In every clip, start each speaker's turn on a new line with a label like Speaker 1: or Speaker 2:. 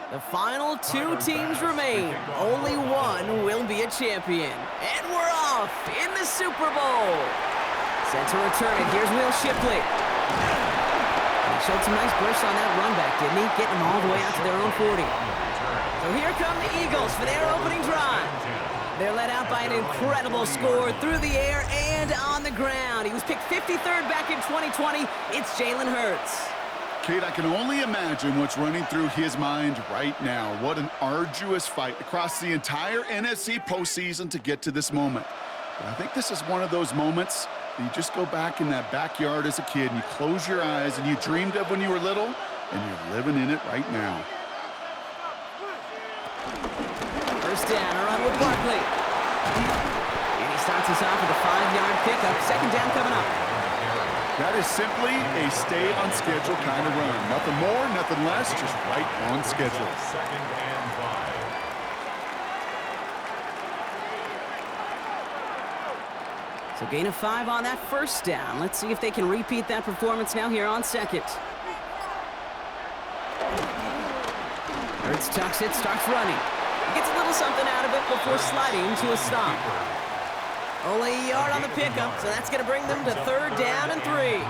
Speaker 1: The final two teams remain. Only one will be a champion. And we're off in the Super Bowl. Set to return it. Here's Will Shipley. He showed some nice bursts on that run back, didn't he? Getting them all the way out to their own 40. So here come the Eagles for their opening drive. They're led out by an incredible score through the air and on the ground. He was picked 53rd back in 2020. It's Jalen Hurts.
Speaker 2: Kate, I can only imagine what's running through his mind right now. What an arduous fight across the entire NFC postseason to get to this moment. But I think this is one of those moments that you just go back in that backyard as a kid and you close your eyes and you dreamed of when you were little, and you're living in it right now.
Speaker 1: First down, a run with Barkley. And he starts us off with a 5-yard pickup. Second down coming up.
Speaker 2: That is simply a stay-on-schedule kind of run. Nothing more, nothing less, just right on schedule.
Speaker 3: Second and 5.
Speaker 1: So gain of 5 on that first down. Let's see if they can repeat that performance now here on second. Hurts tucks it, starts running. Gets a little something out of it before sliding to a stop. Only a yard on the pickup, so that's going to bring them to third down and 3.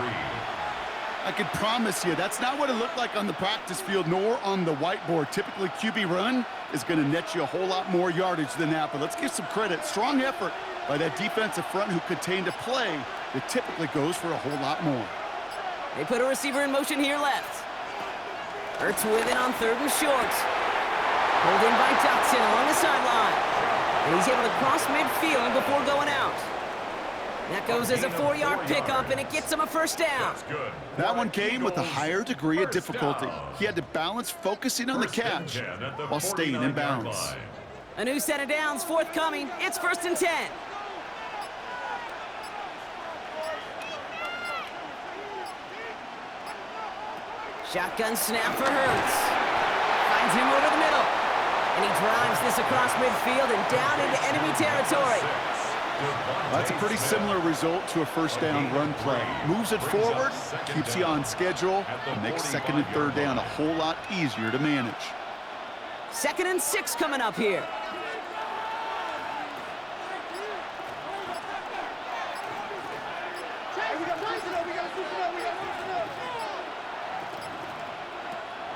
Speaker 2: I could promise you that's not what it looked like on the practice field nor on the whiteboard. Typically, QB run is going to net you a whole lot more yardage than that, but let's give some credit. Strong effort by that defensive front who contained a play that typically goes for a whole lot more.
Speaker 1: They put a receiver in motion here left. Hurts with it on third and short. Pulled in by Dotson along the sideline. And he's able to cross midfield before going out. That goes as a 4-yard pickup, and it gets him a first down.
Speaker 2: That one came with a higher degree of difficulty. He had to balance focusing on the catch while staying in bounds.
Speaker 1: A new set of downs forthcoming. It's first and 10. Shotgun snap for Hurts. Finds him over the middle. And he drives this across midfield and down into enemy territory.
Speaker 2: That's a pretty similar result to a first down run play. Moves it forward, keeps you on schedule, and makes second and third down a whole lot easier to manage.
Speaker 1: Second and 6 coming up here.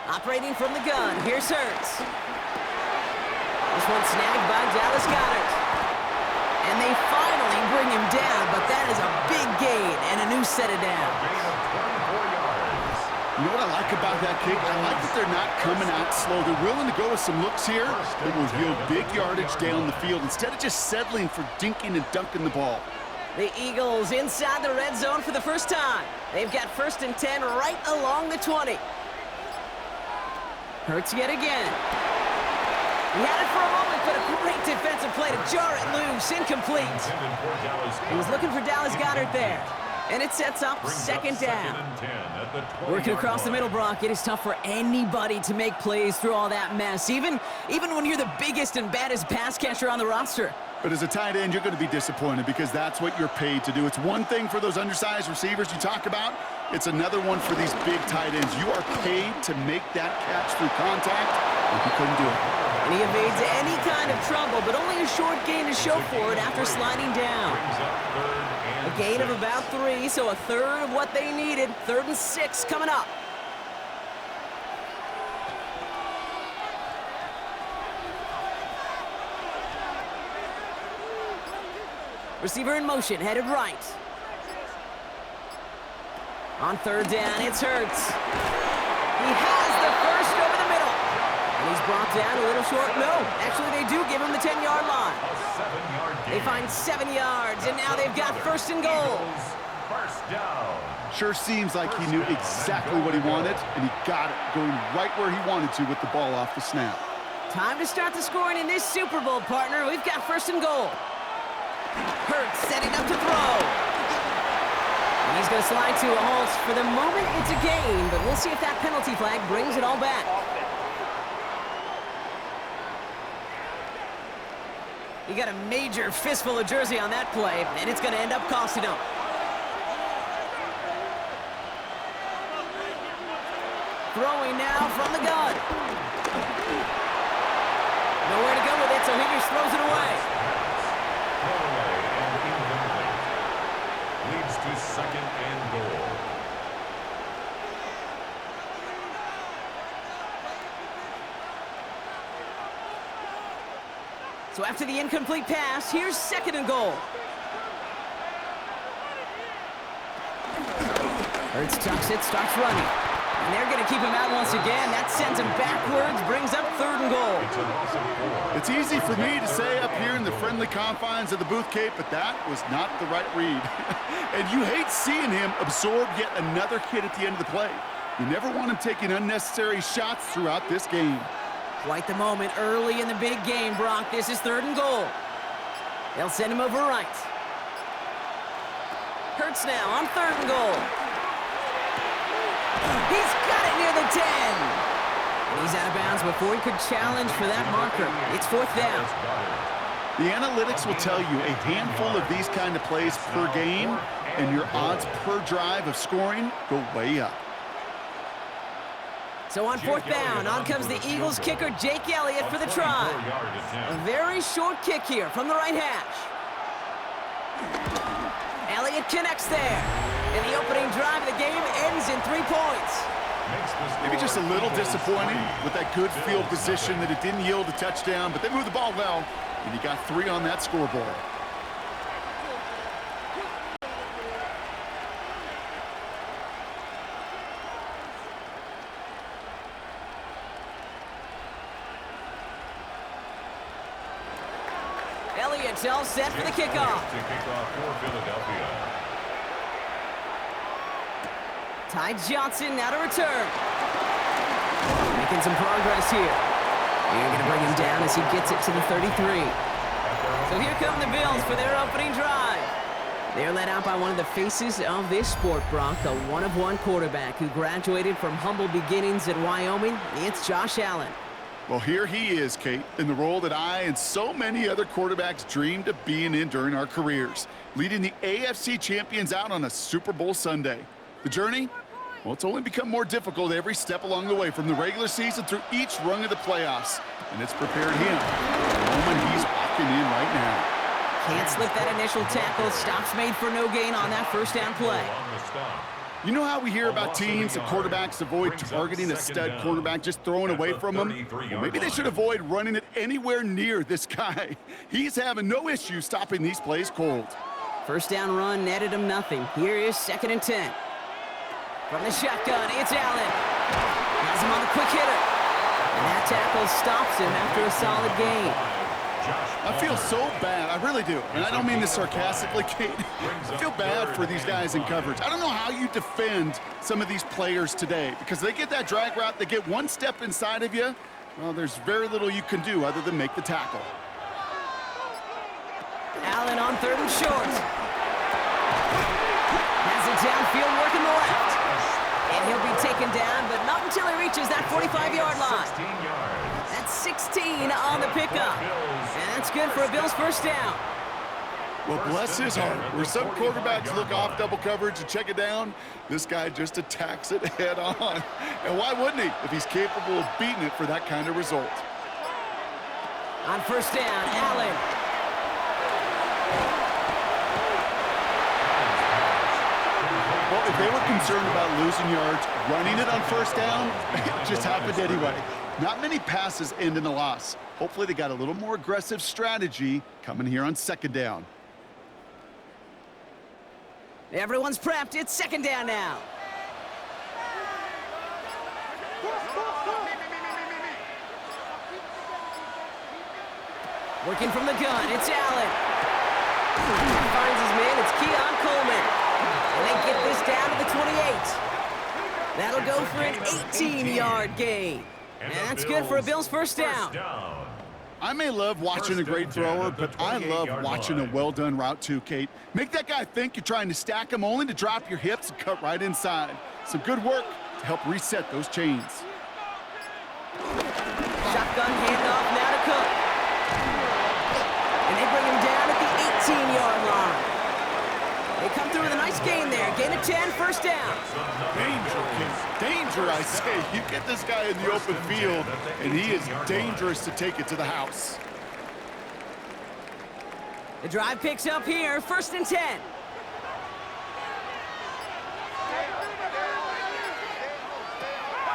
Speaker 1: Operating from the gun, here's Hurts. This one snagged by Dallas Goedert. And they finally bring him down, but that is a big gain and a new set of downs.
Speaker 2: You know what I like about that kick? I like that they're not coming out slow. They're willing to go with some looks here that will yield big yardage down the field instead of just settling for dinking and dunking the ball.
Speaker 1: The Eagles inside the red zone for the first time. They've got first and 10 right along the 20. Hurts yet again. He had it for a moment, but a great defensive play to jar it loose. Incomplete. He was looking for Dallas Goedert there. And it sets up second down. Working across the middle, Brock, it is tough for anybody to make plays through all that mess, even when you're the biggest and baddest pass catcher on the roster.
Speaker 2: But as a tight end, you're going to be disappointed because that's what you're paid to do. It's one thing for those undersized receivers you talk about. It's another one for these big tight ends. You are paid to make that catch through contact, and he couldn't do it.
Speaker 1: And he evades any kind of trouble, but only a short gain to show for it after sliding down. A gain of about 3, so a third of what they needed. Third and 6 coming up. Receiver in motion, headed right. On third down, it's Hurts. He has the first over the middle. And he's brought down a little short. No, actually they do give him the 10-yard line. They find 7 yards, and now they've got first and goal.
Speaker 3: First down.
Speaker 2: Sure seems like he knew exactly what he wanted, and he got it, going right where he wanted to with the ball off the snap.
Speaker 1: Time to start the scoring in this Super Bowl, partner. We've got first and goal. Hurts setting up to throw. And he's going to slide to a halt. For the moment, it's a gain, but we'll see if that penalty flag brings it all back. He got a major fistful of jersey on that play, and it's going to end up costing him. Throwing now from the gun. Nowhere to go with it, so he just throws it away.
Speaker 3: Throwaway and incomplete. Leads to second and goal.
Speaker 1: So after the incomplete pass, here's second and goal. Hurts tucks it, starts running. And they're going to keep him out once again. That sends him backwards, brings up third and goal.
Speaker 3: It's a loss of 4.
Speaker 2: It's easy for me to say up here in the friendly confines of the booth, Kate, but that was not the right read. And you hate seeing him absorb yet another hit at the end of the play. You never want him taking unnecessary shots throughout this game.
Speaker 1: Quite the moment early in the big game, Brock. This is third and goal. They'll send him over right. Hurts now on third and goal. He's got it near the 10. And he's out of bounds before he could challenge for that marker. It's fourth down.
Speaker 2: The analytics will tell you a handful of these kind of plays per game, and your odds per drive of scoring go way up.
Speaker 1: So on fourth down, on comes the Eagles kicker, Jake Elliott, for the try. A very short kick here from the right hash. Elliott connects there. And the opening drive of the game ends in 3 points.
Speaker 2: Maybe just a little disappointing with that good field position that it didn't yield a touchdown, but they moved the ball well, and you got 3 on that scoreboard.
Speaker 1: Elliott's all set for the kickoff.
Speaker 3: To kick off for Philadelphia.
Speaker 1: Ty Johnson now to return. Making some progress here. They're going to bring him down as he gets it to the 33. So here come the Bills for their opening drive. They're led out by one of the faces of this sport, Brock, a one-of-one quarterback who graduated from humble beginnings in Wyoming. It's Josh Allen.
Speaker 2: Well, here he is, Kate, in the role that I and so many other quarterbacks dreamed of being in during our careers, leading the AFC champions out on a Super Bowl Sunday. The journey? Well, it's only become more difficult every step along the way, from the regular season through each rung of the playoffs. And it's prepared him for the moment he's walking in right now.
Speaker 1: Can't slip that initial tackle. Stops made for no gain on that first down play.
Speaker 2: You know how we hear about teams and quarterbacks avoid targeting a stud cornerback, just throwing away from him? Well, maybe they should avoid running it anywhere near this guy. He's having no issue stopping these plays cold.
Speaker 1: First down run netted him nothing. Here is second and 10. From the shotgun, it's Allen. Has him on the quick hitter. And that tackle stops him after a solid gain.
Speaker 2: I feel so bad. I really do. And I don't mean this sarcastically, Kate. I feel bad for these guys in coverage. I don't know how you defend some of these players today, because they get that drag route, they get one step inside of you. Well, there's very little you can do other than make the tackle.
Speaker 1: Allen on third and short. Has it downfield working the left. And he'll be taken down, but not until he reaches that 45-yard line.
Speaker 3: 16 yards.
Speaker 1: That's 16 on the pickup. And that's good for a Bills first down.
Speaker 2: Well, bless his heart. Where some quarterbacks look off double coverage and check it down, this guy just attacks it head on. And why wouldn't he if he's capable of beating it for that kind of result?
Speaker 1: On first down, Allen.
Speaker 2: Well, if they were concerned about losing yards, running it on first down, it just happened anyway. Not many passes end in a loss. Hopefully they got a little more aggressive strategy coming here on second down.
Speaker 1: Everyone's prepped. It's second down now. Working from the gun, it's Allen. Finds his man, it's Keon Coleman. And they get this down to the 28. That'll go for an 18-yard gain. And that's good for a Bills first down.
Speaker 2: I may love watching a great thrower, but I love watching a well-done route too, Kate. Make that guy think you're trying to stack him, only to drop your hips and cut right inside. Some good work to help reset those chains.
Speaker 1: Shotgun handoff now to Cook. And they bring him down at the 18-yard line. They come through with a nice gain there. Gain of 10, first down.
Speaker 2: Danger, kid. Danger, I say. You get this guy in the open field, and he is dangerous to take it to the house.
Speaker 1: The drive picks up here, first and 10.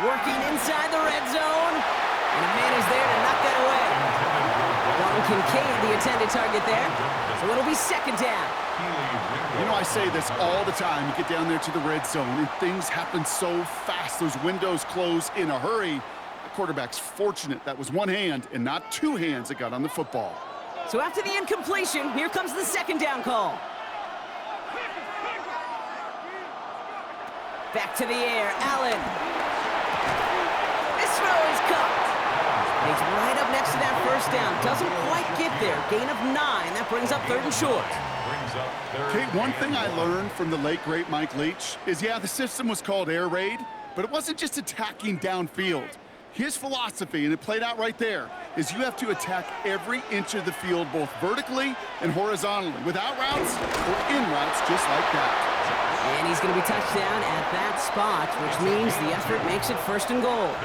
Speaker 1: Working inside the red zone. And a man is there to knock that away. Dalton Kincaid, the intended target there. So it'll be second down.
Speaker 2: You know, I say this all the time. You get down there to the red zone, and things happen so fast. Those windows close in a hurry. The quarterback's fortunate that was one hand and not two hands that got on the football.
Speaker 1: So after the incompletion, here comes the second down call. Back to the air, Allen. This throw is caught. He's right up next to that first down. Doesn't quite get there. Gain of 9. That brings up third and short.
Speaker 2: Okay, one thing I learned from the late, great Mike Leach is, yeah, the system was called air raid, but it wasn't just attacking downfield. His philosophy, and it played out right there, is you have to attack every inch of the field, both vertically and horizontally, without routes or in routes, just like that.
Speaker 1: And he's going to be touched down at that spot, which means the effort makes it first and goal.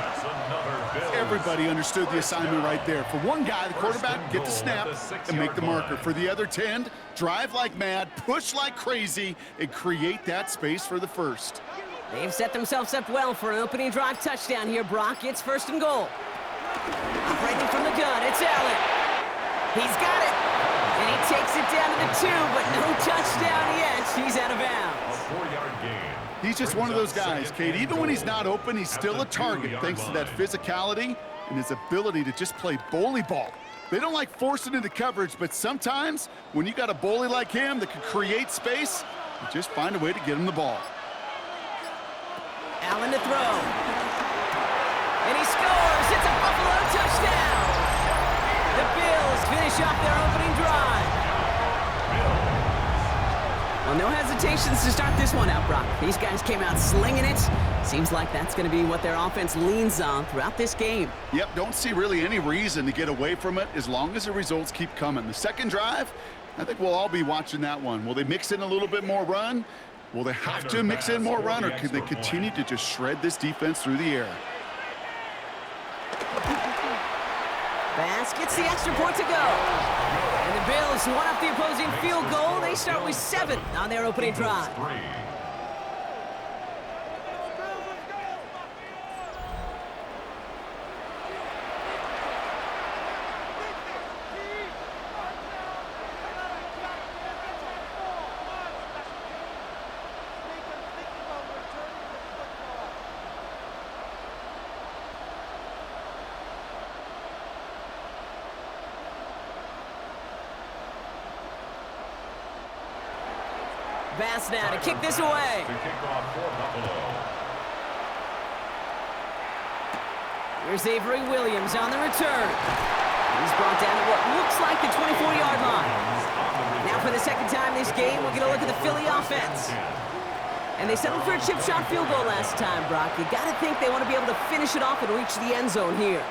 Speaker 2: Everybody understood the assignment right there. For one guy, the quarterback, get the snap and make the marker. For the other 10, drive like mad, push like crazy, and create that space for the first.
Speaker 1: They've set themselves up well for an opening drive touchdown here, Brock. It's first and goal. Operating from the gun, it's Allen. He's got it. And he takes it down to the 2, but no touchdown yet. He's out of bounds.
Speaker 3: A 4-yard gain.
Speaker 2: He's just one of those guys, Kate. Even when he's not open, he's still a target thanks to that physicality and his ability to just play bully ball. They don't like forcing into coverage, but sometimes when you got a bully like him that can create space, you just find a way to get him the ball.
Speaker 1: Allen to throw. And he scores. It's a Buffalo touchdown. The Bills finish off their opening drive. Well, no hesitations to start this one out, Brock. These guys came out slinging it. Seems like that's going to be what their offense leans on throughout this game.
Speaker 2: Yep, don't see really any reason to get away from it as long as the results keep coming. The second drive, I think we'll all be watching that one. Will they mix in a little bit more run? Will they have to mix in more run, or can they continue to just shred this defense through the air?
Speaker 1: Bass gets the extra point to go. And the Bills won up the opposing field goal. They start with 7 on their opening drive. Bass now to kick this away.
Speaker 3: To kick off for Buffalo.
Speaker 1: Here's Avery Williams on the return. He's brought down to what looks like the 24-yard line. Now for the second time this game, we're going to look at the Philly offense. And they settled for a chip shot field goal last time, Brock. You got to think they want to be able to finish it off and reach the end zone here.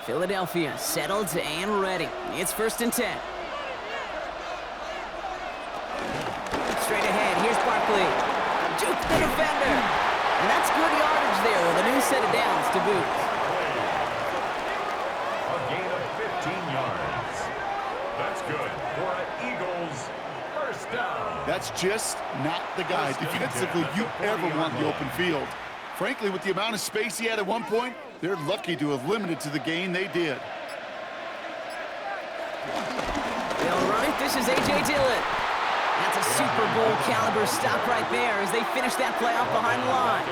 Speaker 1: Philadelphia settled and ready. It's first and 10. Straight ahead, here's Barkley. Juke the defender. And that's good yardage there with a new set of downs to boot.
Speaker 3: A gain of 15 yards. That's good for an Eagles first down.
Speaker 2: That's just not the guy defensively you ever want in the open field. Frankly, with the amount of space he had at one point, they're lucky to have limited to the gain they did.
Speaker 1: They'll run it. This is A.J. Dillon. That's a Super Bowl caliber stop right there as they finish that play off behind the line.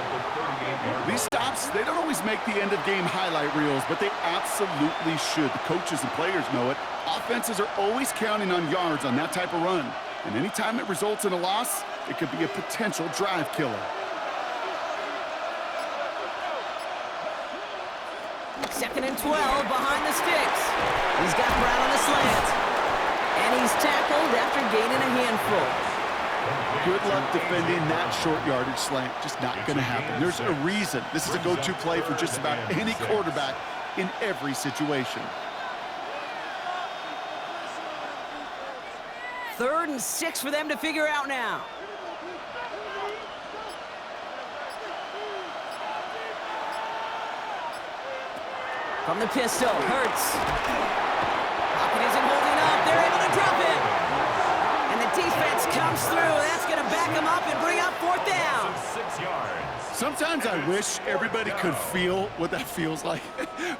Speaker 2: These stops, they don't always make the end-of-game highlight reels, but they absolutely should. The coaches and players know it. Offenses are always counting on yards on that type of run. And anytime it results in a loss, it could be a potential drive killer.
Speaker 1: Second and 12 behind the sticks. He's got Brown on the slant. And he's tackled after gaining a handful.
Speaker 2: Good luck defending that short yardage slant. Just not going to happen. There's a reason this is a go-to play for just about any quarterback in every situation.
Speaker 1: 3rd and 6 for them to figure out now. From the pistol, Hurts. Pocket isn't holding up. They're able to drop it. And the defense comes through. That's going to back them up and bring up 4th down.
Speaker 3: 6 yards.
Speaker 2: Sometimes I wish everybody could feel what that feels like.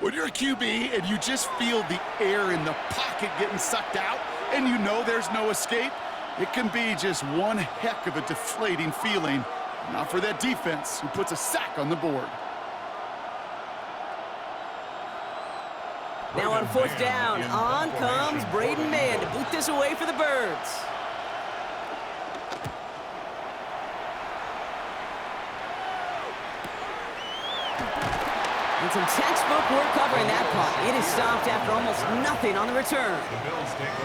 Speaker 2: When you're a QB and you just feel the air in the pocket getting sucked out and you know there's no escape, it can be just one heck of a deflating feeling. Not for that defense who puts a sack on the board.
Speaker 1: Now on 4th down, on comes Braden Mann to boot this away for the Birds. And some textbook work covering that punt. It is stopped after almost nothing on the return.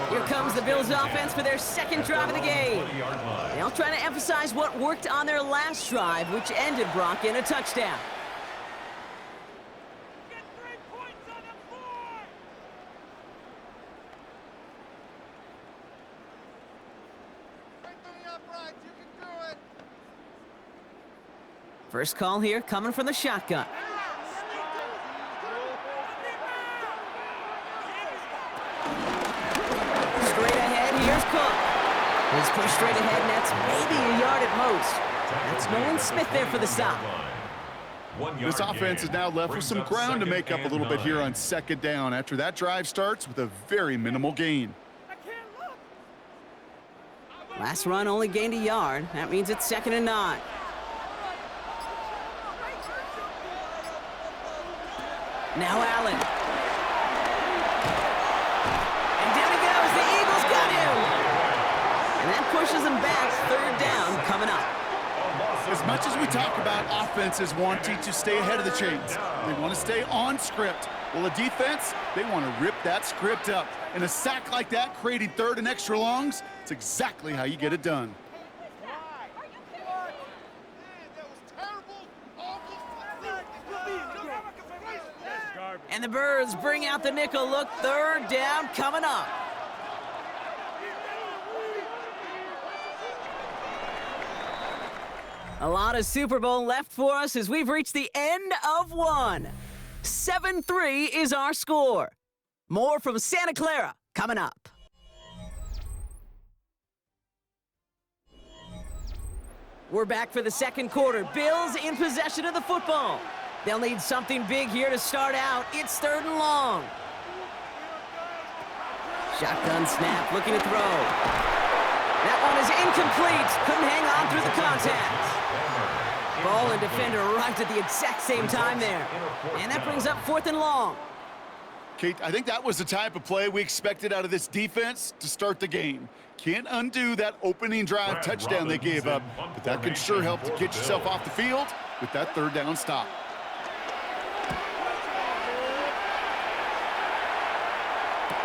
Speaker 1: Here comes the Bills offense for their 2nd drive of the game. They'll try to emphasize what worked on their last drive, which ended Brock in a touchdown. First call here coming from the shotgun. Straight ahead, here's Cook. His push straight ahead, and that's maybe a yard at most. That's Nolan Smith there for the stop.
Speaker 2: This offense is now left with some ground to make up a little bit here on 2nd down after that drive starts with a very minimal gain.
Speaker 1: Last run only gained a yard. That means it's 2nd and 9. Now Allen. And down he goes. The Eagles got him. And that pushes them back. 3rd down coming up.
Speaker 2: As much as we talk about offenses wanting to stay ahead of the chains, they want to stay on script. Well, a defense, they want to rip that script up. And a sack like that, creating 3rd and extra longs, it's exactly how you get it done.
Speaker 1: And the Birds bring out the nickel look. 3rd down coming up. A lot of Super Bowl left for us as we've reached the end of one. 7-3 is our score. More from Santa Clara coming up. We're back for the 2nd quarter. Bills in possession of the football. They'll need something big here to start out. It's 3rd and long. Shotgun snap, looking to throw. That one is incomplete. Couldn't hang on through the contact. Ball and defender arrived at the exact same time there. And that brings up 4th and long.
Speaker 2: Kate, I think that was the type of play we expected out of this defense to start the game. Can't undo that opening drive touchdown they gave up, but that can sure help to get yourself off the field with that 3rd down stop.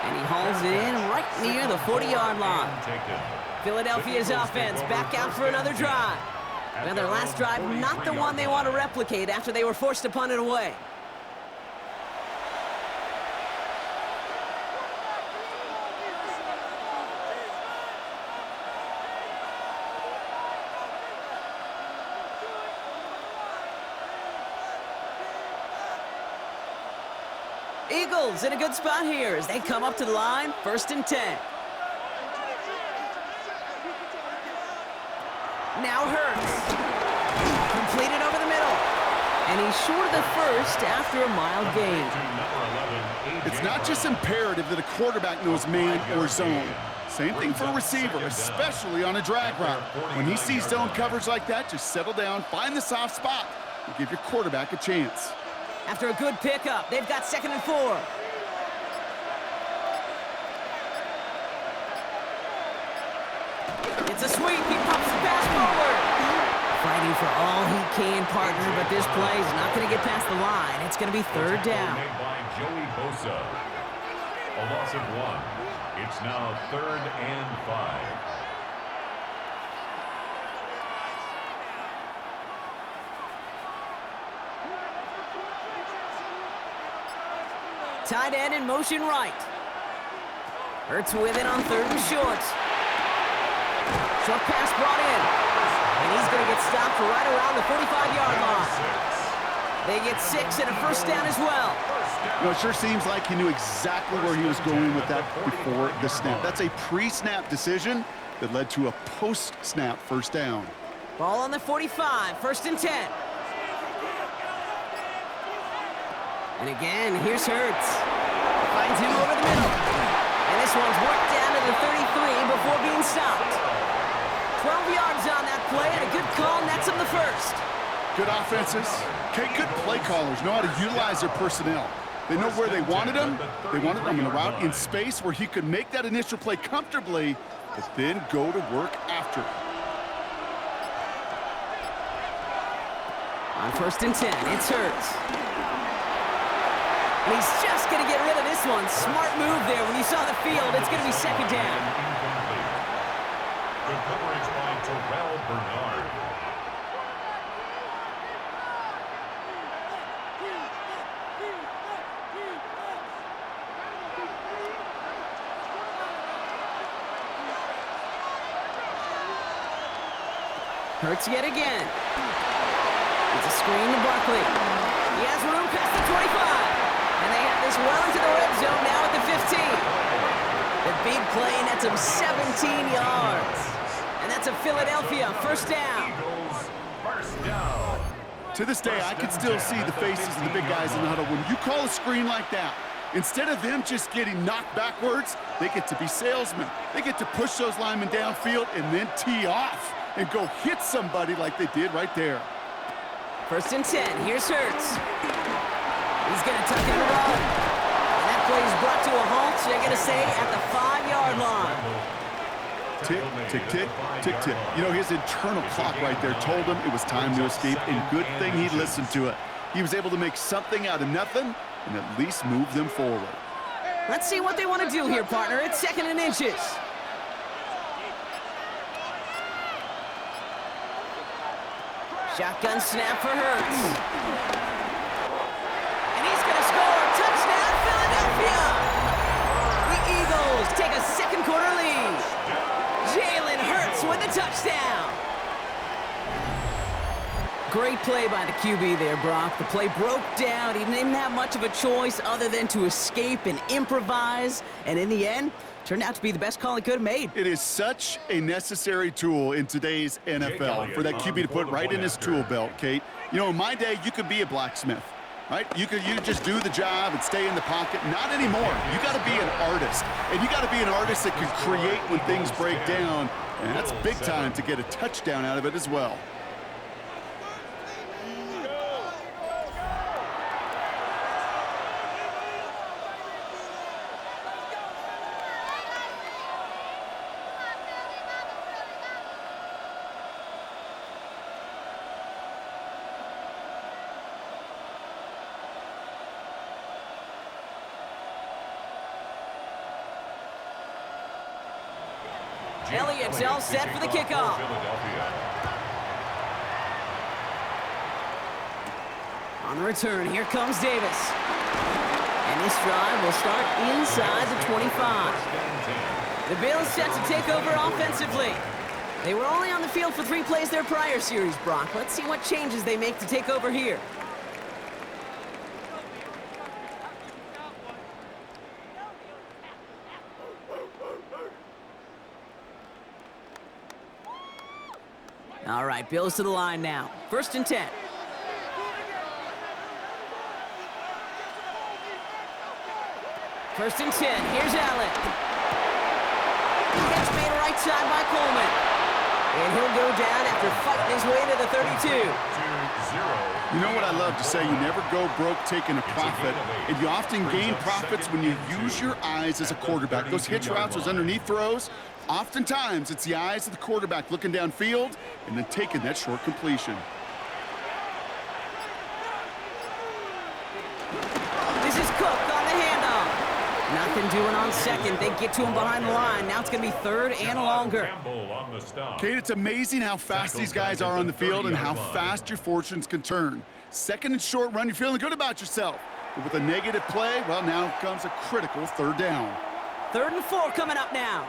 Speaker 1: And he hauls it in right near the 40-yard line. Philadelphia's offense back out for another drive. Well, their last drive, not the one they want to replicate after they were forced to punt it away. Eagles in a good spot here as they come up to the line, 1st and 10. Now Hurts. Completed over the middle. And he's short of the 1st after a mild gain.
Speaker 2: It's not just imperative that a quarterback knows man or zone. Same thing for a receiver, especially on a drag route. When he sees zone coverage like that, just settle down, find the soft spot, and give your quarterback a chance.
Speaker 1: After a good pickup, they've got 2nd and 4. It's a sweep. He pops the pass forward. Fighting for all he can, partner, but this play is not going to get past the line. It's going to be 3rd down.
Speaker 3: Made by Joey Bosa. A loss of 1. It's now 3rd and 5.
Speaker 1: Tight end in motion right. Hurts with it on 3rd and short. Short pass brought in. And he's going to get stopped right around the 45-yard line. They get 6 and a first down as well.
Speaker 2: You know, it sure seems like he knew exactly where he was going with that before the snap. That's a pre-snap decision that led to a post-snap first down.
Speaker 1: Ball on the 45, 1st and 10. And again, here's Hurts. Finds him over the middle. And this one's worked down to the 33 before being stopped. 12 yards on that play, and a good call nets him the first.
Speaker 2: Good offenses. Okay, good play callers know how to utilize their personnel. They know where they wanted him. They wanted him in a route in space where he could make that initial play comfortably, but then go to work after.
Speaker 1: On 1st and 10, it's Hurts. And he's just going to get rid of this one. Smart move there. When you saw the field, it's going to be 2nd down.
Speaker 3: Good coverage by Terrell Bernard.
Speaker 1: Hurts yet again. It's a screen to Barkley. He has room past the 25. And they have this well into the red zone now at the 15. The big play nets him 17 yards. And that's a Philadelphia first down.
Speaker 3: Eagles, first down.
Speaker 2: To this day, I can still see the faces of the big guys in the huddle. When you call a screen like that, instead of them just getting knocked backwards, they get to be salesmen. They get to push those linemen downfield and then tee off and go hit somebody like they did right there.
Speaker 1: 1st and 10, here's Hurts. He's going to tuck in the run. And that play is brought to a halt, they're going to say, at the 5-yard line.
Speaker 2: Tick, tick, tick, tick, tick. You know, his internal clock right there told him it was time to escape, and good thing he listened to it. He was able to make something out of nothing and at least move them forward.
Speaker 1: Let's see what they want to do here, partner. It's 2nd and inches. Shotgun snap for Hurts. And he's going to score. Touchdown, Philadelphia! The Eagles take a 2nd quarter lead. Jalen Hurts with the touchdown. Great play by the QB there, Brock. The play broke down. He didn't have much of a choice other than to escape and improvise. And in the end, turned out to be the best call he could have made.
Speaker 2: It is such a necessary tool in today's NFL for that QB to put right in his tool belt, Kate. You know, in my day, you could be a blacksmith, right? You could just do the job and stay in the pocket. Not anymore. You got to be an artist. And you got to be an artist that can create when things break down. And that's big time to get a touchdown out of it as well.
Speaker 1: Elliott's all set for the kickoff. On the return, here comes Davis. And this drive will start inside the 25. The Bills set to take over offensively. They were only on the field for 3 plays their prior series, Brock. Let's see what changes they make to take over here. All right, Bills to the line now. 1st and 10. First and 10. Here's Allen. Catch made right side by Coleman. And he'll go down after fighting his way to the 32.
Speaker 2: You know what I love to say? You never go broke taking a profit. And you often gain profits when you use your eyes as a quarterback. Those hitch routes, those underneath throws, oftentimes it's the eyes of the quarterback looking downfield and then taking that short completion.
Speaker 1: This is Cook on the handoff. Nothing doing on 2nd. They get to him behind the line. Now it's going to be 3rd and longer.
Speaker 2: Kate, it's amazing how fast these guys are on the field and how fast your fortunes can turn. 2nd and short run, you're feeling good about yourself. But with a negative play, well, now comes a critical third down.
Speaker 1: 3rd and 4 coming up now.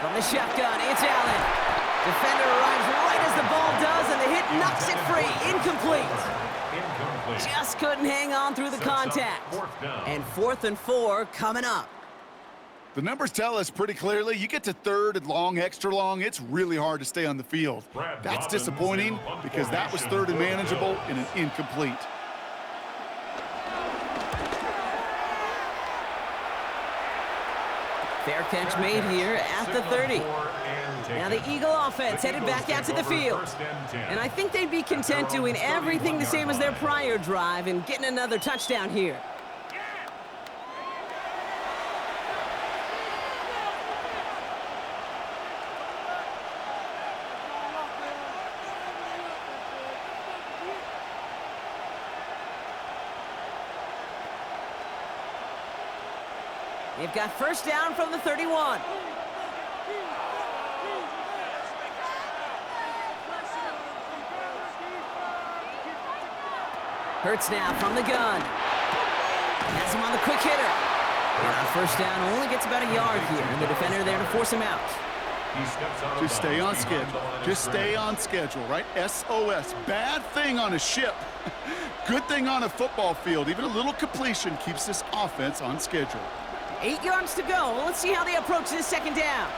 Speaker 1: From the shotgun, it's Allen. Defender arrives right as the ball does, and the hit knocks it free. Incomplete. Just couldn't hang on through the contact. And 4th and 4 coming up.
Speaker 2: The numbers tell us pretty clearly, you get to 3rd and long, extra long, it's really hard to stay on the field. That's disappointing because that was 3rd and manageable and an incomplete.
Speaker 1: Fair catch made here at the 30. Now the Eagle offense headed back out to the field. And I think they'd be content doing everything the same as their prior drive and getting another touchdown here. They've got first down from the 31. Hurts now from the gun. Has him on the quick hitter. And on first down, only gets about a yard here. And the defender there to force him out.
Speaker 2: Just stay on schedule. Just stay on schedule, right? SOS. Bad thing on a ship. Good thing on a football field. Even a little completion keeps this offense on schedule.
Speaker 1: 8 yards to go. Let's see how they approach this second down.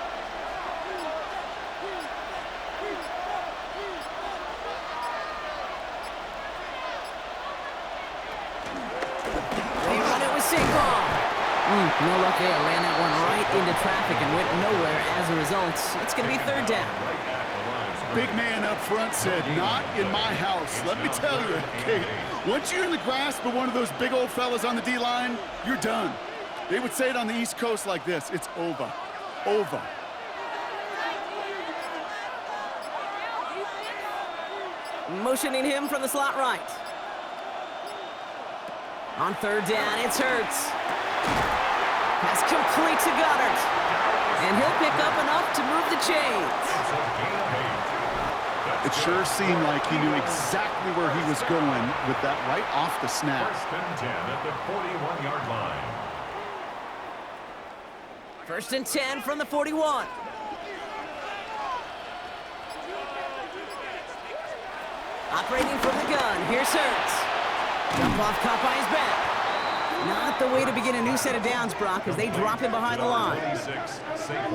Speaker 1: They run it with Saquon. No luck there. Ran that one right into traffic and went nowhere as a result. It's going to be 3rd down.
Speaker 2: Big man up front said, not in my house. Let me tell you, okay, once you're in the grasp of one of those big old fellas on the D-line, you're done. They would say it on the East Coast like this, it's over, over.
Speaker 1: Motioning him from the slot right. On 3rd down, it's Hurts. Pass complete to Goddard. And he'll pick up enough to move the chains.
Speaker 2: It sure seemed like he knew exactly where he was going with that right off the snap.
Speaker 3: 1st and 10 at the 41-yard line.
Speaker 1: 1st and 10 from the 41. Operating from the gun, here's Hurts. Jump off, caught by his back. Not the way to begin a new set of downs, Brock, as they drop him behind the line.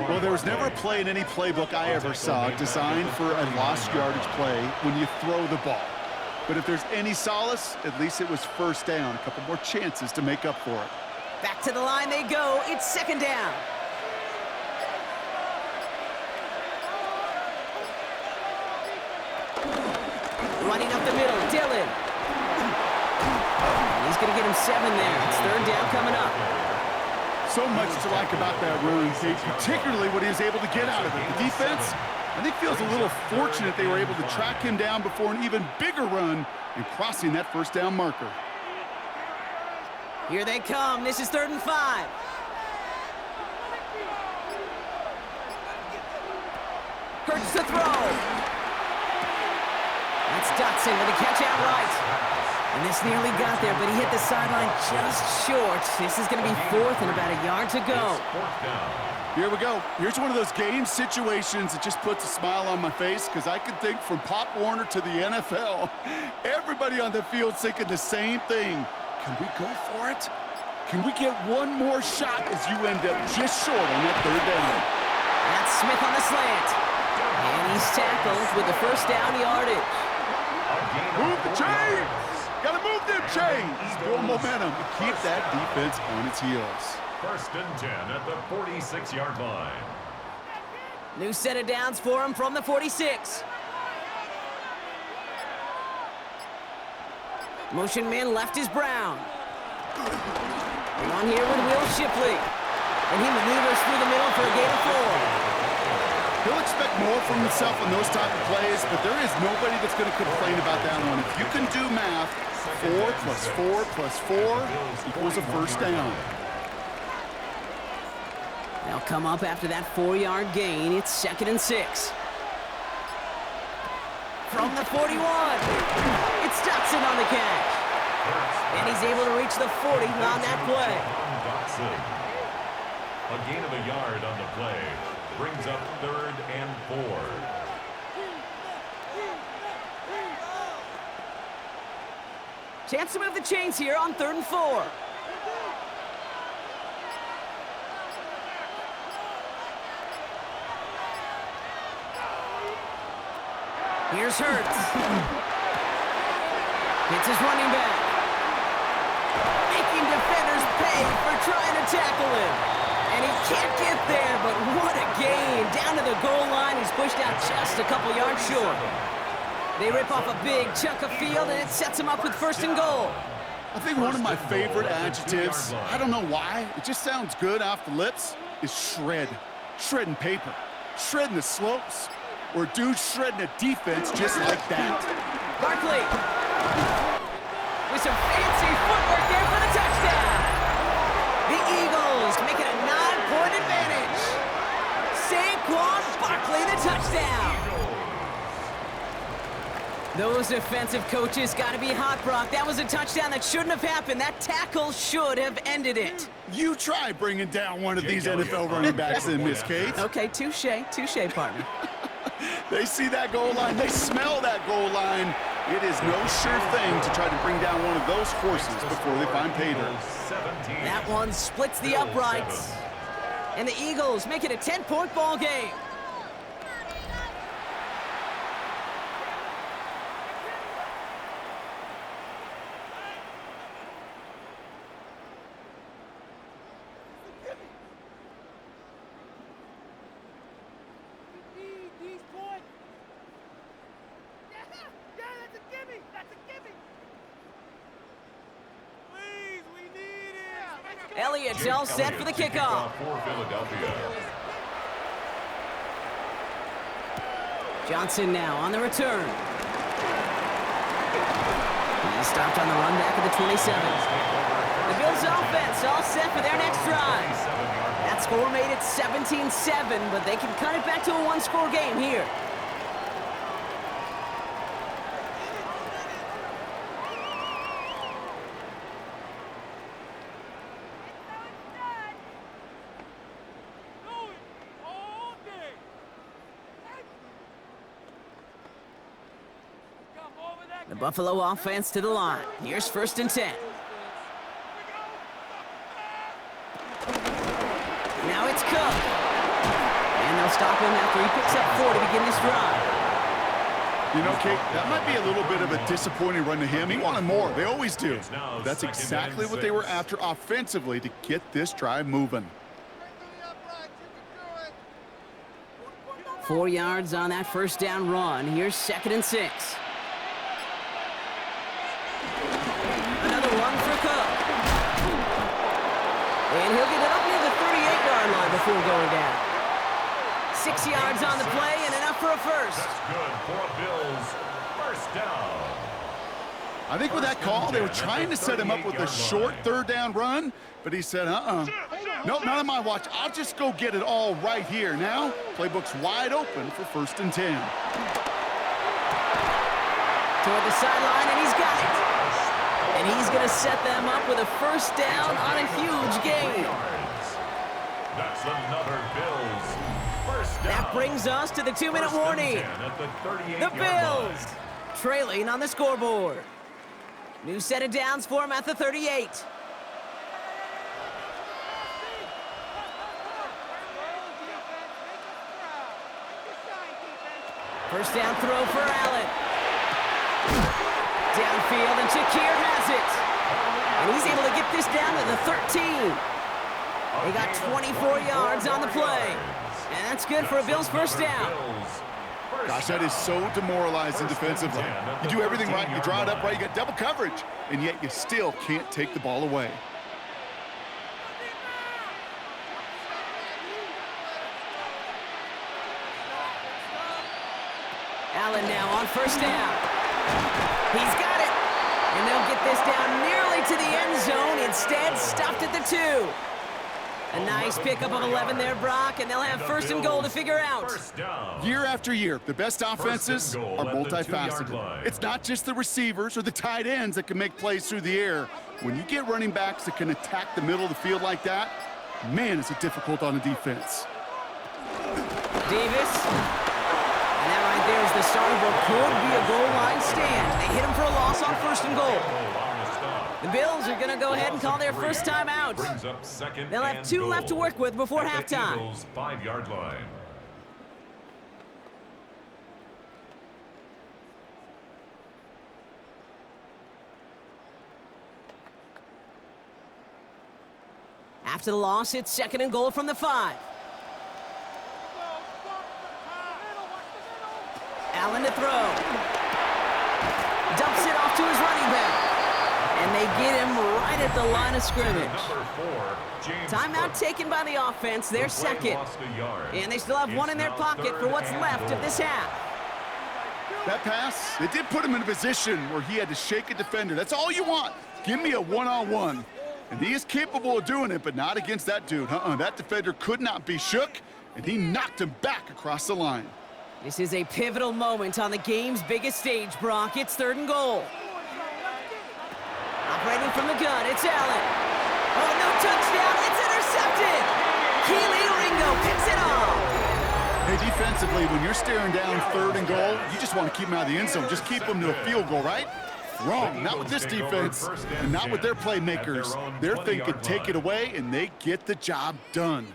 Speaker 2: Well, there was never a play in any playbook I ever saw designed for a lost yardage play when you throw the ball. But if there's any solace, at least it was first down. A couple more chances to make up for it.
Speaker 1: Back to the line they go. It's 2nd down. Running up the middle, Dillon. He's going to get him 7 there. It's 3rd down coming up.
Speaker 2: So much to like about that run, particularly what he was able to get out of it. The defense, I think, feels a little fortunate they were able to track him down before an even bigger run and crossing that first down marker.
Speaker 1: Here they come. This is 3rd and 5. Hurts to throw. That's Dotson with a catch out right. And this nearly got there, but he hit the sideline just short. This is going to be 4th and about a yard to go.
Speaker 2: Here we go. Here's one of those game situations that just puts a smile on my face because I can think from Pop Warner to the NFL. Everybody on the field thinking the same thing. Can we go for it? Can we get one more shot as you end up just short on that 3rd down?
Speaker 1: That's Smith on the slant. And he's tackled with the first down yardage.
Speaker 2: Move the chains! Gotta move them chains! Build momentum to keep that defense on its heels.
Speaker 3: 1st and 10 at the 46-yard line.
Speaker 1: New set of downs for him from the 46. Motion man left is Brown. On here with Will Shipley. And he maneuvers through the middle for a gain of 4.
Speaker 2: He'll expect more from himself on those type of plays, but there is nobody that's going to complain about that one. If you can do math, 4 plus 4 plus 4 equals a first down.
Speaker 1: They'll come up after that 4-yard gain. It's 2nd and 6. From the 41. It's Dotson on the catch. And he's able to reach the 40 on that play.
Speaker 3: A gain of a yard on the play brings up 3rd and 4.
Speaker 1: Chance to move the chains here on 3rd and 4. Here's Hurts. Hits his running back. Making defenders pay for trying to tackle him. And he can't get there, but what a gain. Down to the goal line, he's pushed out just a couple yards short. They rip off a big chunk of field, and it sets him up with 1st and goal.
Speaker 2: I think one of my favorite adjectives, I don't know why, it just sounds good off the lips, is shred. Shredding paper. Shredding the slopes. Or dude shredding a defense just like that.
Speaker 1: Barkley. With some fancy footwork there for the touchdown. The Eagles make it a 9-point advantage. Saquon Barkley, the touchdown. Those defensive coaches got to be hot, Brock. That was a touchdown that shouldn't have happened. That tackle should have ended it.
Speaker 2: You try bringing down one of these NFL running backs in, Miss Kate.
Speaker 1: Okay, touche, partner.
Speaker 2: They see that goal line. They smell that goal line. It is no sure thing to try to bring down one of those horses before they find pay dirt.
Speaker 1: That one splits the uprights. And the Eagles make it a 10-point ball game. Elliott's all set for the kickoff. Johnson now on the return. He's stopped on the run back at the 27. The Bills offense all set for their next drive. That score made it 17-7, but they can cut it back to a one-score game here. The Buffalo offense to the line. Here's 1st and 10. Now it's Cook. And they'll stop him after he picks up 4 to begin this drive.
Speaker 2: You know, Kate, that might be a little bit of a disappointing run to him. He wanted more. They always do. But that's exactly what they were after offensively to get this drive moving.
Speaker 1: 4 yards on that 1st down run. Here's 2nd and 6. Another one for Cook. And he'll get it up near the 38-yard line before going down. 6 yards on the play and enough for a first.
Speaker 3: That's good for a Bills 1st down.
Speaker 2: I think with that call, they were trying to set him up with a short 3rd down run, but he said, nope, not on my watch. I'll just go get it all right here. Now, playbook's wide open for 1st and 10.
Speaker 1: Toward the sideline, and he's got it. And he's going to set them up with a 1st down on a huge gain.
Speaker 3: That's another Bills 1st down.
Speaker 1: That brings us to the 2-minute warning. The Bills trailing on the scoreboard. New set of downs for him at the 38. First down throw for Allen. Downfield, and Shakir has it. And he's able to get this down to the 13. They got 24 yards on the play. And that's good for a Bills 1st down.
Speaker 2: Gosh, that is so demoralizing defensively. You do everything right, you draw it up right, you got double coverage, and yet you still can't take the ball away.
Speaker 1: Allen now on 1st down. He's got it. And they'll get this down nearly to the end zone. Instead, stopped at the 2. A nice pickup of 11 there, Brock, and they'll have first and goal to figure out.
Speaker 3: First down.
Speaker 2: Year after year, the best offenses
Speaker 3: First and
Speaker 2: are
Speaker 3: goal at the 2-yard
Speaker 2: multifaceted.
Speaker 3: line.
Speaker 2: It's not just the receivers or the tight ends that can make plays through the air. When you get running backs that can attack the middle of the field like that, man, is it difficult on the defense.
Speaker 1: Davis. And that right there is the start of what could be a goal line stand. They hit him for a loss on first and goal. The Bills are going to go ahead and call their first timeout.
Speaker 3: Brings up second
Speaker 1: They'll have
Speaker 3: and
Speaker 1: 2 left to
Speaker 3: goal
Speaker 1: work with before
Speaker 3: at the
Speaker 1: halftime.
Speaker 3: Eagles' 5-yard line.
Speaker 1: After the loss, it's second and goal from the 5. Allen to throw. Dumps it off to his running back. And they get him right at the line of scrimmage.
Speaker 3: Number 4, James
Speaker 1: Timeout
Speaker 3: Cook.
Speaker 1: taken by the offense, their
Speaker 3: The play
Speaker 1: second.
Speaker 3: lost a yard.
Speaker 1: And they still have one
Speaker 3: It's
Speaker 1: in their
Speaker 3: now
Speaker 1: pocket for
Speaker 3: third
Speaker 1: what's
Speaker 3: and
Speaker 1: left of
Speaker 3: goal.
Speaker 1: this half.
Speaker 2: That pass, it did put him in a position where he had to shake a defender. That's all you want. Give me a one-on-one. And he is capable of doing it, but not against that dude. That defender could not be shook, and he knocked him back across the line.
Speaker 1: This is a pivotal moment on the game's biggest stage, Brock. It's third and goal. Operating from the gun, it's Allen. Oh, no touchdown. It's intercepted. Keely Ringo picks it off.
Speaker 2: Hey, defensively, when you're staring down third and goal, you just want to keep him out of the end zone. Just keep him to a field goal, right? Wrong. Not with this defense, and not with their playmakers. They're thinking take it away, and they get the job done.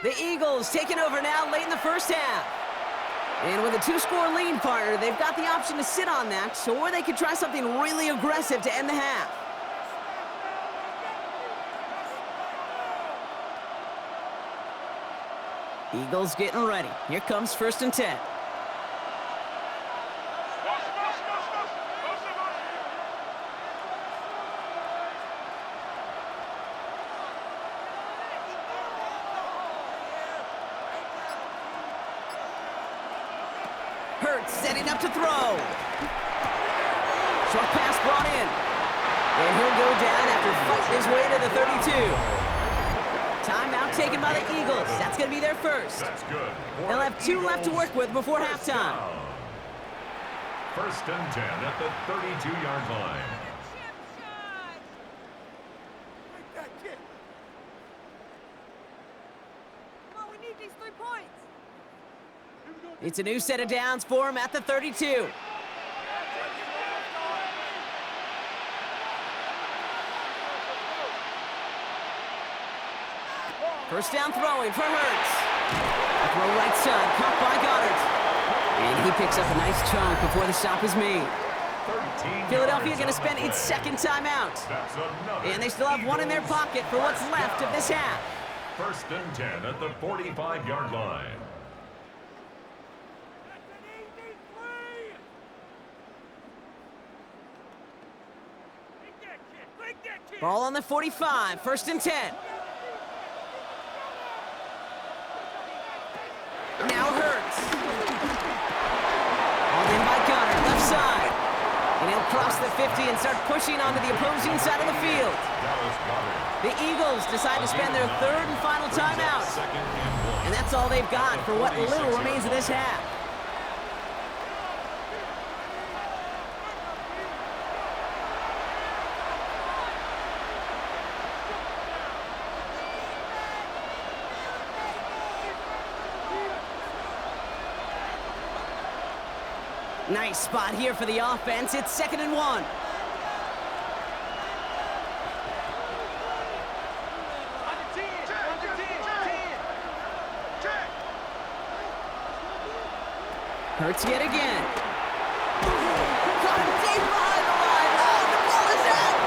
Speaker 1: The Eagles taking over now late in the first half. And with a 2-score lead, partner, they've got the option to sit on that, or they could try something really aggressive to end the half. Eagles getting ready. Here comes first and 10. Hurts setting up to throw. Short pass brought in. And he'll go down after fighting his way to the 32. Timeout taken by the Eagles. That's going to be their first.
Speaker 3: That's good.
Speaker 1: They'll have 2 left to work with before halftime.
Speaker 3: First and 10 at the 32-yard line.
Speaker 4: Come on, we need these 3 points.
Speaker 1: It's a new set of downs for him at the 32. First down throwing for Hurts. A throw right side, caught by Goddard. And he picks up a nice chunk before the stop is made.
Speaker 3: 13
Speaker 1: Philadelphia
Speaker 3: yards
Speaker 1: going to
Speaker 3: on
Speaker 1: spend
Speaker 3: the
Speaker 1: its
Speaker 3: play.
Speaker 1: second timeout.
Speaker 3: That's another
Speaker 1: And they still have 1 in their
Speaker 3: Eagles
Speaker 1: pocket for what's
Speaker 3: first
Speaker 1: left of
Speaker 3: down.
Speaker 1: this half.
Speaker 3: First and 10 at the 45-yard line.
Speaker 1: Ball on the 45, first and 10. Now Hurts. Hauled in by Goddard, left side. And he'll cross the 50 and start pushing onto the opposing side of the field.
Speaker 3: Dallas Goddard.
Speaker 1: The Eagles decide to spend their third and final timeout.
Speaker 3: Second and 1.
Speaker 1: And that's all they've got for what little remains of this half. Nice spot here for the offense. It's second and 1. Hurts yet again. Caught him deep behind the line. Oh, the ball is out.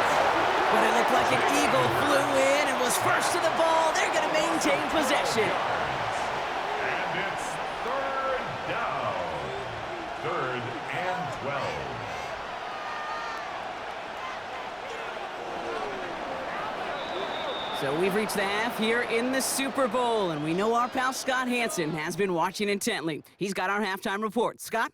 Speaker 1: But it looked like an eagle flew in and was first to the ball. They're going to maintain possession.
Speaker 3: And it's third down. Third and 12.
Speaker 1: So we've reached the half here in the Super Bowl, and we know our pal Scott Hansen has been watching intently. He's got our halftime report. Scott?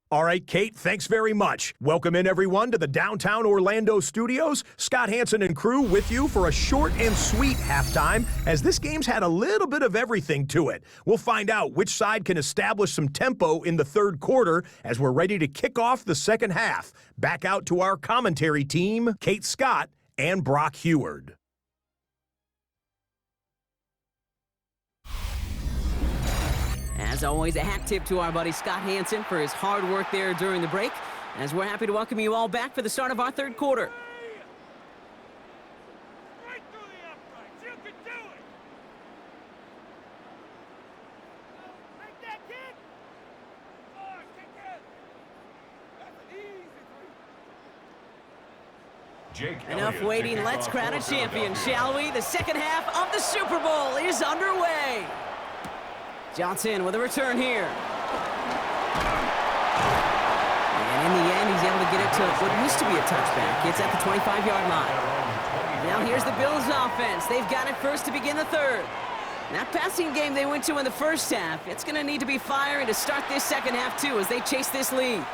Speaker 5: All right, Kate, thanks very much. Welcome in, everyone, to the downtown Orlando studios. Scott Hansen and crew with you for a short and sweet halftime, as this game's had a little bit of everything to it. We'll find out which side can establish some tempo in the third quarter as we're ready to kick off the second half. Back out to our commentary team, Kate Scott and Brock Heward.
Speaker 1: As always, a hat tip to our buddy Scott Hansen for his hard work there during the break, as we're happy to welcome you all back for the start of our third quarter.
Speaker 4: Right through the uprights. You can do it. Make that kick. Oh, kick it. That's an easy three.
Speaker 3: Jake
Speaker 1: Enough
Speaker 3: Elliott
Speaker 1: waiting,
Speaker 3: to kick
Speaker 1: let's
Speaker 3: off
Speaker 1: crown a
Speaker 3: for
Speaker 1: champion,
Speaker 3: Philadelphia.
Speaker 1: shall we? The second half of the Super Bowl is underway. Johnson with a return here. And in the end, he's able to get it to what used to be a touchback. It's at the 25-yard line. Now here's the Bills offense. They've got it first to begin the third. That passing game they went to in the first half, it's going to need to be firing to start this second half, too, as they chase this lead.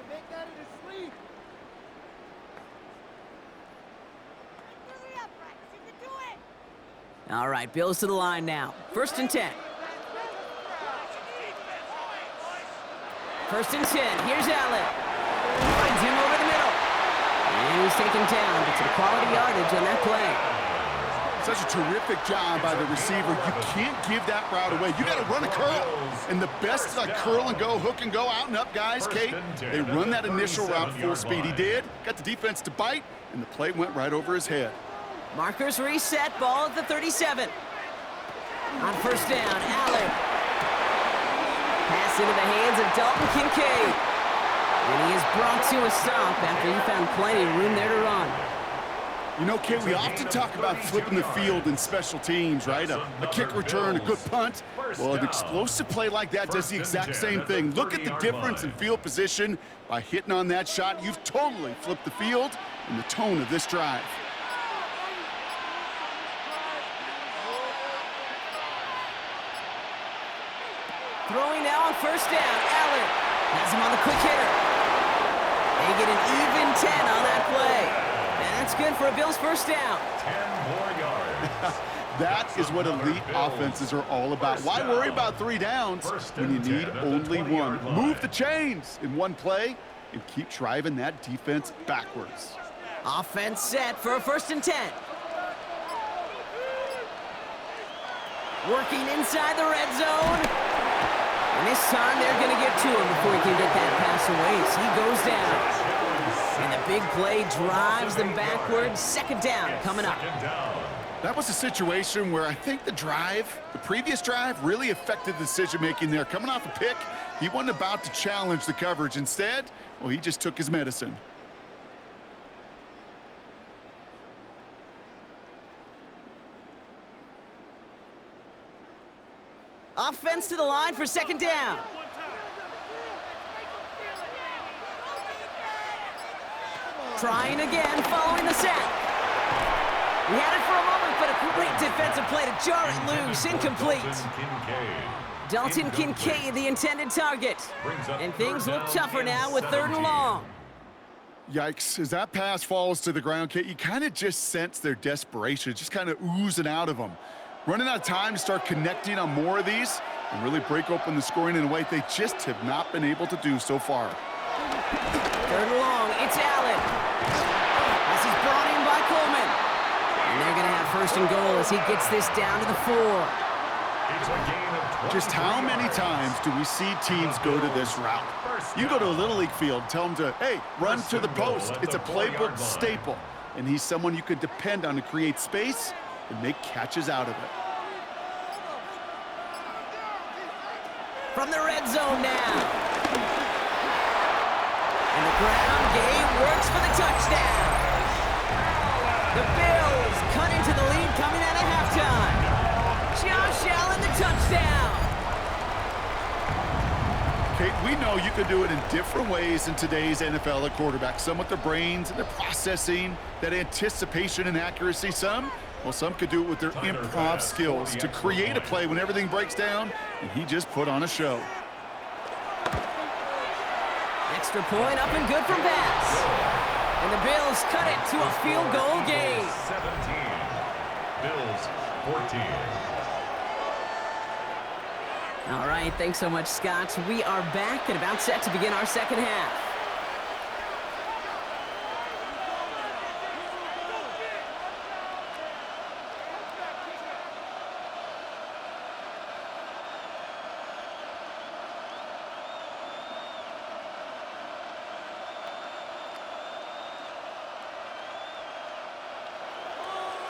Speaker 4: Make that in his sleep. Through the uprights. You can do it.
Speaker 1: All right, Bills to the line now. First and 10. First and 10. Here's Allen. Finds him over the middle. And he's taken down, but some quality yardage on that play.
Speaker 2: Such a terrific job by the receiver. You can't give that route away. You got to run a curl. And the best curl and go, hook and go, out and up guys, Kate, they run that initial route full speed. He did. Got the defense to bite, and the play went right over his head.
Speaker 1: Markers reset, ball at the 37. On first down, Allen. Pass into the hands of Dalton Kincaid. And he is brought to a stop after he found plenty of room there to run.
Speaker 2: You know, Kate, we often talk about flipping the field in special teams, right? A kick return, a good punt. Well, an explosive play like that does the exact same thing. Look at the difference in field position. By hitting on that shot, you've totally flipped the field and the tone of this drive.
Speaker 1: Throwing now on first down, Allen has him on the quick hitter. They get an even 10 on that play. And that's good for a Bills first down.
Speaker 3: 10 more yards.
Speaker 2: That is what elite offenses are all about. Why worry about 3 downs when you need only one? Move the chains in one play and keep driving that defense backwards.
Speaker 1: Offense set for a first and 10. Working inside the red zone. And this time they're going to get to him before he can get that pass away. So he goes down. And the big play drives them backwards. Second down coming up.
Speaker 2: That was a situation where I think the previous drive, really affected the decision-making there. Coming off a pick, he wasn't about to challenge the coverage. Instead, well, he just took his medicine.
Speaker 1: Offense to the line for second down. Trying again, following the sack. He had it for a moment, but a great defensive play to jar it loose. Incomplete. Dalton Kincaid, the intended target. And things look tougher now with third and long.
Speaker 2: Yikes, as that pass falls to the ground, Kate, you kind of just sense their desperation, just kind of oozing out of them. Running out of time to start connecting on more of these and really break open the scoring in a way they just have not been able to do so far.
Speaker 1: Third and long, it's Allen. This is brought in by Coleman. And they're going to have first and goal as he gets this down to the 4.
Speaker 2: Just how many times do we see teams go to this route? You go to a Little League field, tell them to, hey, run to the post. It's a playbook staple. And he's someone you could depend on to create space and make catches out of it.
Speaker 1: From the red zone now. And the ground game works for the touchdown. The Bills cut into the lead coming out of halftime. Josh Allen, the touchdown.
Speaker 2: Kate, we know you can do it in different ways in today's NFL at quarterback. Some with their brains and their processing, that anticipation and accuracy. Some Well, some could do it with their improv skills to create a play when everything breaks down, and he just put on a show.
Speaker 1: Extra point up and good from Bass. And the Bills cut it to a field goal game.
Speaker 3: 17. Bills 14.
Speaker 1: All right, thanks so much, Scott. We are back and about set to begin our second half.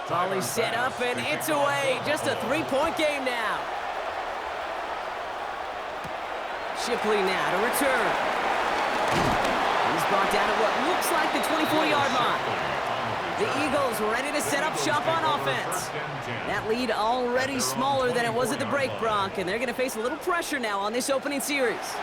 Speaker 1: Volley set up, and it's away. Just a three-point game now. Shipley now to return. He's brought down at what looks like the 24-yard line. The Eagles ready to set up shop on offense. That lead already smaller than it was at the break, Brock, and they're going to face a little pressure now on this opening series.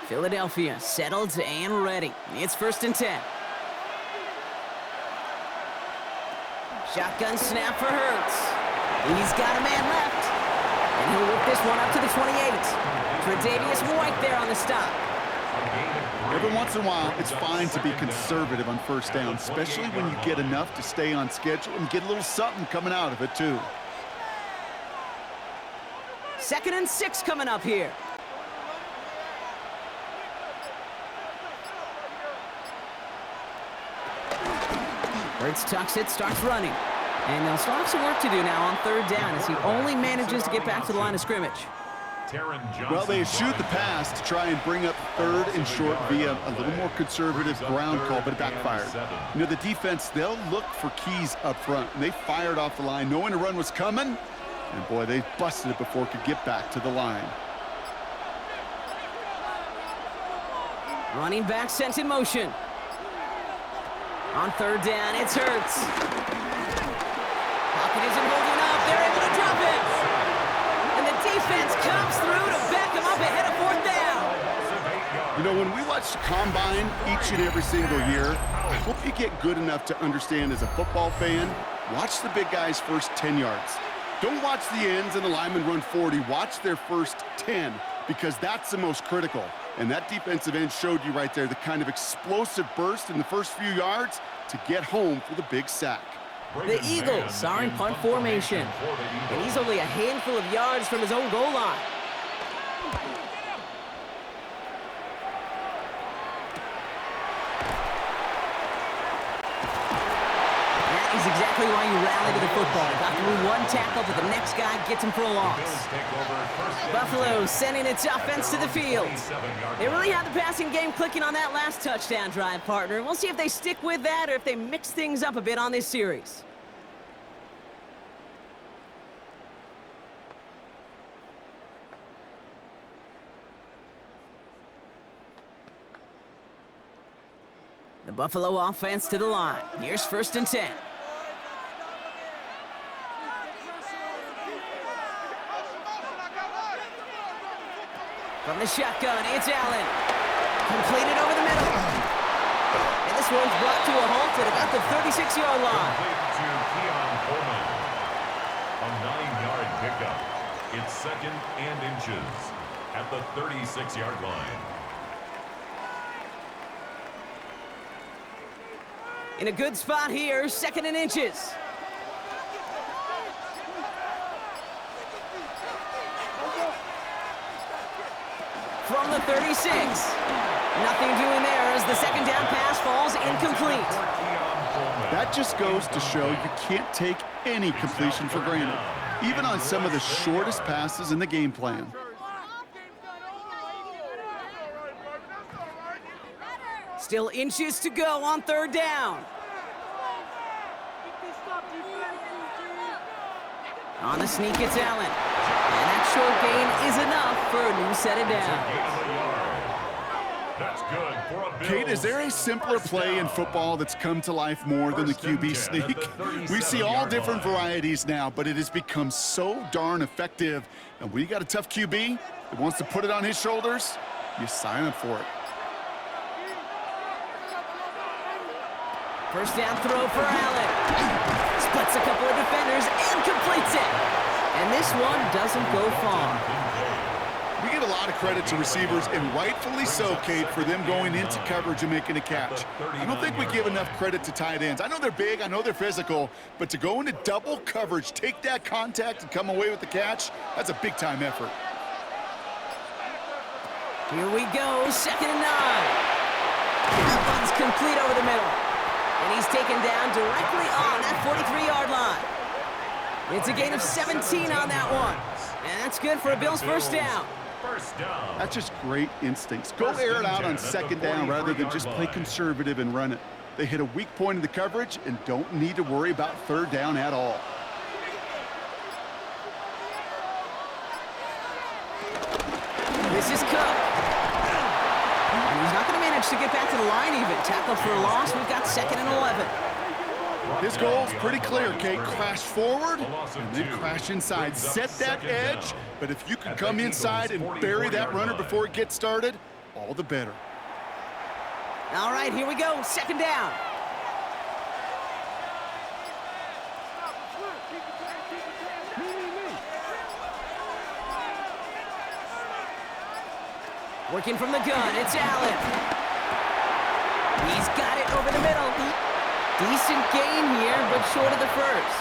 Speaker 1: Philadelphia settled and ready. It's 1st and 10. Shotgun snap for Hurts. He's got a man left. And he'll whip this one up to the 28. Tre'Davious White there on the stop.
Speaker 2: Every once in a while, it's fine to be conservative on first down, especially when you get enough to stay on schedule and get a little something coming out of it, too.
Speaker 1: 2nd and 6 coming up here. Hurts tucks it, starts running. And they'll still have some work to do now on 3rd down as he only manages to get back to the line of scrimmage.
Speaker 2: Well, they eschewed the pass to try and bring up 3rd and short via a little more conservative ground call, but it backfired. You know, the defense, they'll look for keys up front, and they fired off the line knowing a run was coming, and boy, they busted it before it could get back to the line.
Speaker 1: Running back sent in motion. On 3rd down, it's Hurts. Pocket isn't holding up. They're able to drop it. And the defense comes through to back him up ahead of 4th down.
Speaker 2: You know, when we watch the Combine each and every single year, I hope you get good enough to understand as a football fan, watch the big guys' first 10 yards. Don't watch the ends and the linemen run 40. Watch their first 10, because that's the most critical. And that defensive end showed you right there the kind of explosive burst in the first few yards to get home for the big sack.
Speaker 1: The Eagles are in punt formation, and he's only a handful of yards from his own goal line. That is exactly why you rally to the football. Got through one tackle, but the next guy gets him for a loss. Buffalo sending its offense to the field. They really had the passing game clicking on that last touchdown drive, partner. And we'll see if they stick with that or if they mix things up a bit on this series. The Buffalo offense to the line. Here's 1st and 10. From the shotgun, it's Allen. Completed over the middle. And this one's brought to a halt at about the 36-yard line.
Speaker 3: To Keon Coleman. A 9-yard pickup. It's 2nd and inches at the 36-yard line.
Speaker 1: In a good spot here, 2nd and inches. From the 36. Nothing doing there as the 2nd down pass falls incomplete.
Speaker 2: That just goes to show you can't take any completion for granted, even on some of the shortest passes in the game plan.
Speaker 1: Still inches to go on 3rd down. On the sneak, it's Allen. And that short gain is enough for a new set of downs.
Speaker 3: That's good for a Bills.
Speaker 2: Kate, is there a simpler play in football that's come to life more than the QB sneak? We see all different varieties now, but it has become so darn effective. And when you got a tough QB that wants to put it on his shoulders, you sign up for it.
Speaker 1: First down throw for Allen. Splits a couple of defenders and completes it. And this one doesn't go far.
Speaker 2: We give a lot of credit to receivers, and rightfully so, Kate, for them going into coverage and making a catch. I don't think we give enough credit to tight ends. I know they're big, I know they're physical, but to go into double coverage, take that contact, and come away with the catch, that's a big-time effort.
Speaker 1: Here we go, 2nd and 9. That one's complete over the middle. And he's taken down directly on that 43-yard line. It's a gain of 17 on that one. And that's good for a Bills first down.
Speaker 2: That's just great instincts. Go air it out on 2nd down rather than just play conservative and run it. They hit a weak point in the coverage and don't need to worry about 3rd down at all.
Speaker 1: This is Cook. And he's not going to manage to get back to the line even. Tackled for a loss. We've got 2nd and 11.
Speaker 2: His goal's pretty clear, Kate. Crash forward and then crash inside. Set that edge, but if you can come inside and bury that runner before it gets started, all the better.
Speaker 1: All right, here we go. 2nd down. Working from the gun, it's Allen. He's got it over the middle. Decent gain here, but short of the first.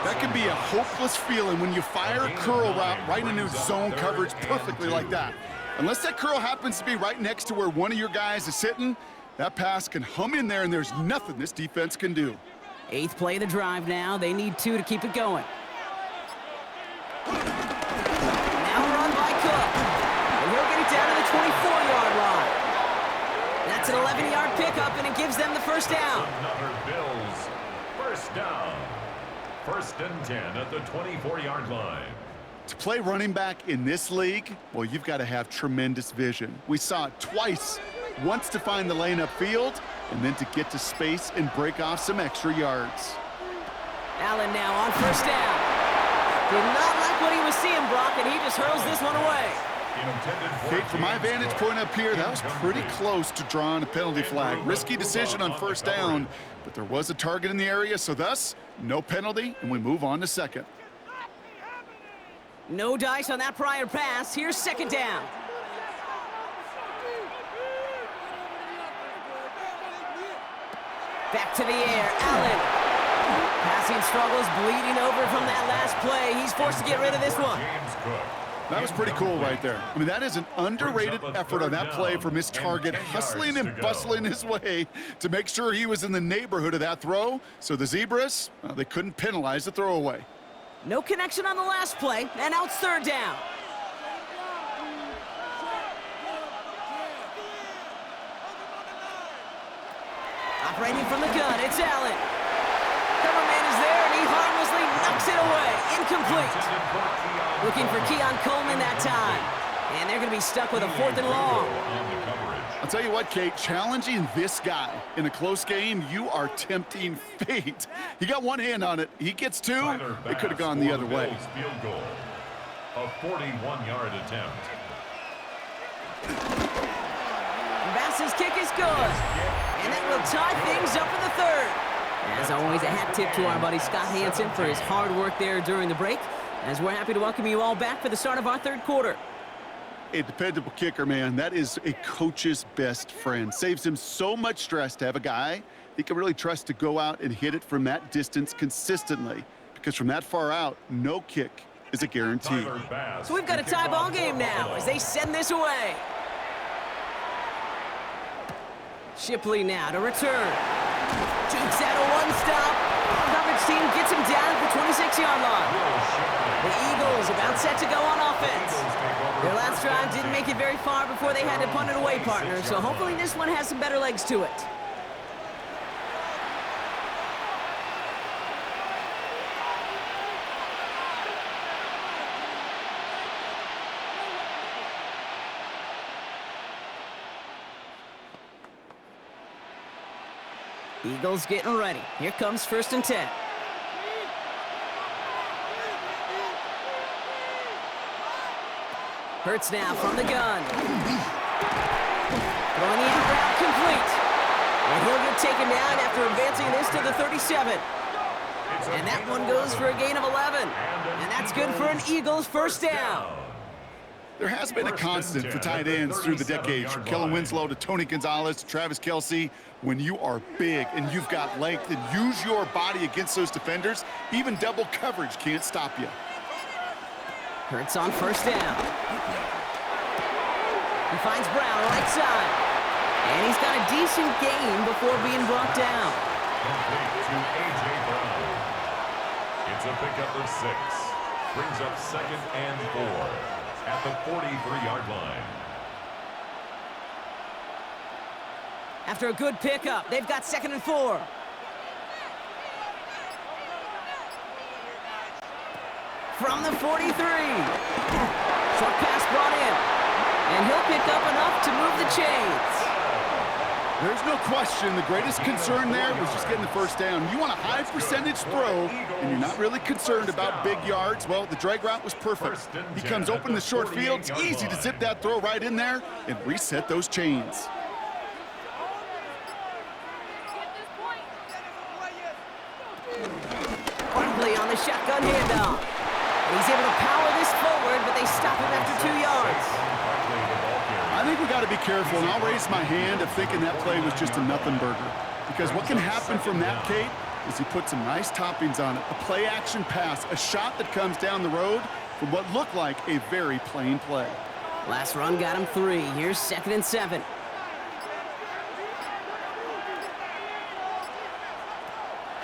Speaker 2: That can be a hopeless feeling when you fire a curl route right into zone coverage perfectly like that. Unless that curl happens to be right next to where one of your guys is sitting, that pass can hum in there and there's nothing this defense can do.
Speaker 1: 8th play of the drive now. They need 2 to keep it going. Now run by Cook. And he'll get it down to the 24-yard line. That's an 11-yard pickup, and it gives them the first down.
Speaker 3: Another Bills first down. 1st and 10 at the 24-yard line.
Speaker 2: To play running back in this league, well, you've got to have tremendous vision. We saw it twice. Once to find the lane upfield, and then to get to space and break off some extra yards.
Speaker 1: Allen now on 1st down. Did not like what he was seeing, Brock, and he just hurls this one away.
Speaker 2: Kate, from my vantage point up here, that was pretty close to drawing a penalty flag. Risky decision on 1st down, but there was a target in the area, so thus, no penalty, and we move on to 2nd.
Speaker 1: No dice on that prior pass. Here's 2nd down. Back to the air, Allen. Passing struggles, bleeding over from that last play. He's forced to get rid of this one.
Speaker 2: That was pretty cool right there. I mean, that is an underrated effort on that play from his target, hustling and bustling his way to make sure he was in the neighborhood of that throw. So the Zebras, well, they couldn't penalize the throwaway.
Speaker 1: No connection on the last play, and now it's 3rd down. Operating from the gun, it's Allen. Coverman is there, and he harmlessly knocks it away. Incomplete. Looking for Keon Coleman that time. And they're going to be stuck with a 4th and long.
Speaker 2: I'll tell you what, Kate, challenging this guy in a close game, you are tempting fate. He got one hand on it. He gets 2. It could have gone the other way.
Speaker 3: Field goal. A 41-yard attempt.
Speaker 1: Bass's kick is good. And that will tie things up in the 3rd. As always, a hat tip to our buddy Scott Hansen for his hard work there during the break, as we're happy to welcome you all back for the start of our 3rd quarter.
Speaker 2: A dependable kicker, man. That is a coach's best friend. Saves him so much stress to have a guy he can really trust to go out and hit it from that distance consistently, because from that far out, no kick is a guarantee.
Speaker 1: So we've got a tie ball game now as they send this away. Shipley now to return. Jukes out a one-stop. Coverage team gets him down at the 26-yard line. The Eagles about set to go on offense. Their last drive didn't make it very far before they had to punt it away, partner, so hopefully this one has some better legs to it. Eagles getting ready. Here comes 1st and 10. Hurts now from the gun. Throwing the end route complete. And he'll get taken down after advancing this to the 37. And that one goes for a gain of 11. And that's good for an Eagles first down.
Speaker 2: There has been a constant for tight ends through the decades, from Kellen Winslow to Tony Gonzalez to Travis Kelce. When you are big and you've got length and use your body against those defenders, even double coverage can't stop you.
Speaker 1: Hurts on 1st down. He finds Brown right side. And he's got a decent gain before being brought down.
Speaker 3: Complete to A.J. Brown. It's a pickup of 6. Brings up 2nd and 4 at the 43-yard line.
Speaker 1: After a good pickup, they've got 2nd and 4. From the 43. Short pass brought in. And he'll pick up enough to move the chains.
Speaker 2: There's no question the greatest concern there was just getting the first down. You want a high percentage throw, and you're not really concerned about big yards. Well, the drag route was perfect. He comes open in the short field. It's easy to zip that throw right in there and reset those chains.
Speaker 1: Quickly on the shotgun handoff. And he's able to power this forward, but they stop him after 2 yards.
Speaker 2: I think we got to be careful, and I'll raise my hand of thinking that play was just a nothing burger. Because what can happen from that, Kate, is he put some nice toppings on it. A play-action pass, a shot that comes down the road from what looked like a very plain play.
Speaker 1: Last run got him 3. Here's 2nd and 7.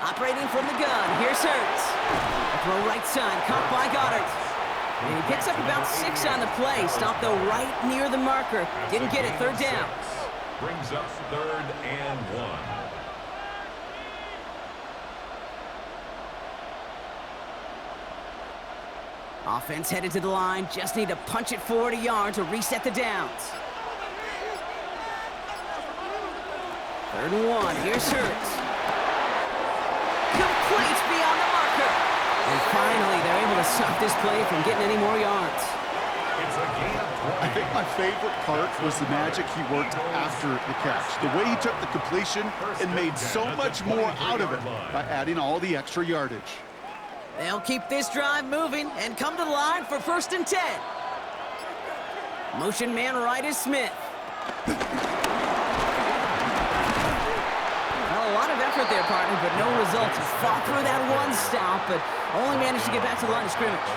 Speaker 1: Operating from the gun, here's Hurts. A throw right side, caught by Goddard. And he picks up about 6 on the play. Stopped though right near the marker. Didn't get it, 3rd down.
Speaker 3: Brings up 3rd and 1.
Speaker 1: Offense headed to the line. Just need to punch it forward a yard to reset the downs. 3rd and 1, here's Hurts. Complete beyond the marker. And finally, they're able to stop this play from getting any more yards.
Speaker 3: It's a gain of 20.
Speaker 2: I think my favorite part was the magic he worked after the catch. The way he took the completion and made so much more out of it by adding all the extra yardage.
Speaker 1: They'll keep this drive moving and come to the line for 1st and 10. Motion man right is Smith. Well, a lot of effort there, partner, but no results. He fought through that one stop, but only managed to get back to the line of scrimmage.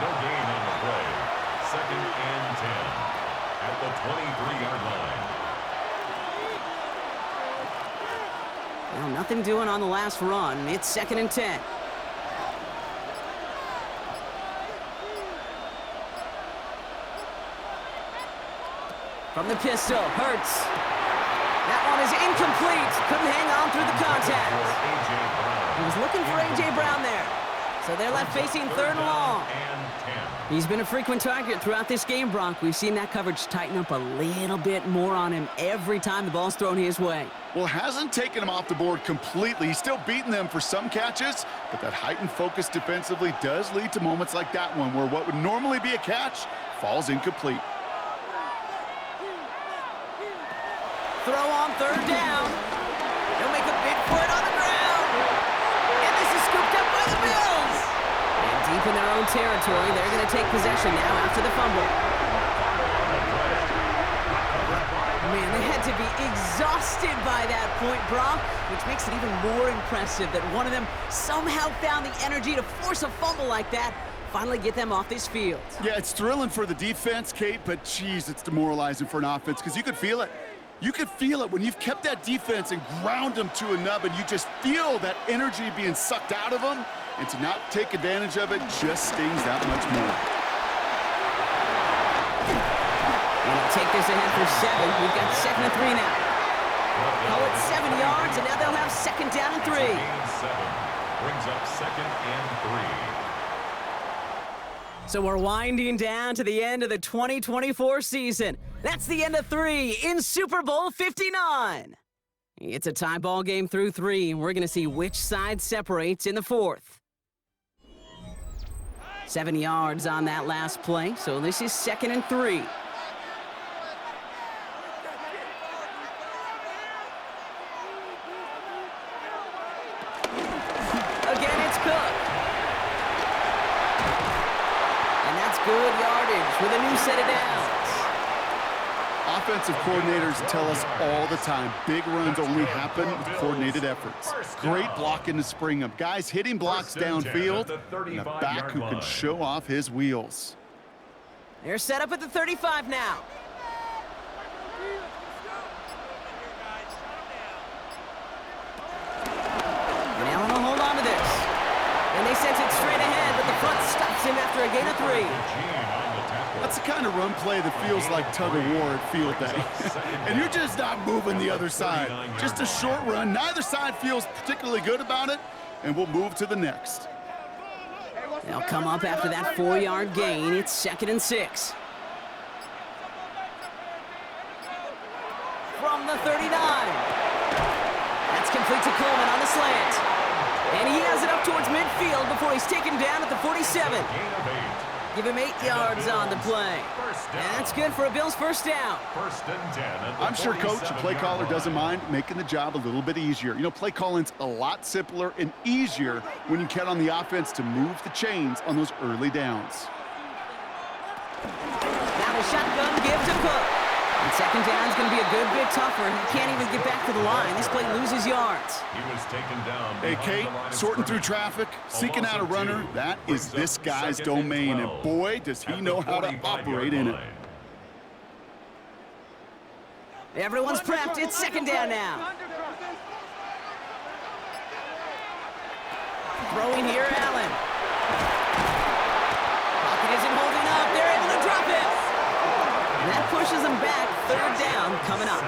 Speaker 3: No gain on the play. 2nd and 10 at the 23-yard line.
Speaker 1: Well, nothing doing on the last run. It's 2nd and 10. From the pistol, Hurts. That one is incomplete. Couldn't hang on through the contact. He was looking for A.J. Brown there. So they're left facing 3rd and long. He's been a frequent target throughout this game, Bronk. We've seen that coverage tighten up a little bit more on him every time the ball's thrown his way.
Speaker 2: Well, hasn't taken him off the board completely. He's still beating them for some catches, but that heightened focus defensively does lead to moments like that one where what would normally be a catch falls incomplete.
Speaker 1: Throw on 3rd down. They'll make a big for it on the ground. And this is scooped up by the Bills. And deep in their own territory, they're going to take possession now after the fumble. Man, they had to be exhausted by that point, Brock, which makes it even more impressive that one of them somehow found the energy to force a fumble like that, finally get them off this field.
Speaker 2: Yeah, it's thrilling for the defense, Kate, but geez, it's demoralizing for an offense because you could feel it. You could feel it when you've kept that defense and ground them to a nub, and you just feel that energy being sucked out of them, and to not take advantage of it just stings that much more.
Speaker 1: And they'll take this ahead for 7. We've got 2nd and 3 now. Call it 7 yards, and now they'll have 2nd down and 3.
Speaker 3: Brings up 2nd and 3.
Speaker 1: So we're winding down to the end of the 2024 season. That's the end of 3 in Super Bowl 59. It's a tie ball game through 3, and we're going to see which side separates in the 4th. 7 yards on that last play, so this is 2nd and 3. Again, it's Cook. And that's good yardage with a new set of downs.
Speaker 2: Offensive coordinators tell us all the time, big runs only happen with coordinated efforts. Great blocking to spring them. Guys hitting blocks downfield, and a back who can show off his wheels.
Speaker 1: They're set up at the 35 now. And Allen will hold on to this. And they sent it straight ahead, but the front stops him after a gain of 3.
Speaker 2: That's the kind of run play that feels like tug-of-war at field day. And you're just not moving the other side. Just a short run. Neither side feels particularly good about it, and we'll move to the next.
Speaker 1: They'll come up after that 4-yard gain. It's 2nd and 6. From the 39. That's complete to Coleman on the slant. And he has it up towards midfield before he's taken down at the 47. Give him 8 yards on the play. And that's good for a Bills first down.
Speaker 2: I'm sure coach and play caller doesn't mind making the job a little bit easier. You know, play calling's a lot simpler and easier when you count on the offense to move the chains on those early downs.
Speaker 1: Now a shotgun give to Cook. And 2nd down is going to be a good bit tougher. He can't even get back to the line. This play loses yards.
Speaker 3: He was taken down.
Speaker 2: Hey, Kate, sorting through traffic, seeking out a runner, that is this guy's domain, and boy, does he know how to operate in it.
Speaker 1: Everyone's prepped. It's 2nd down now. Throwing here, Allen. Pocket isn't holding up. They're able to drop it. And that pushes them back. 3rd down coming up.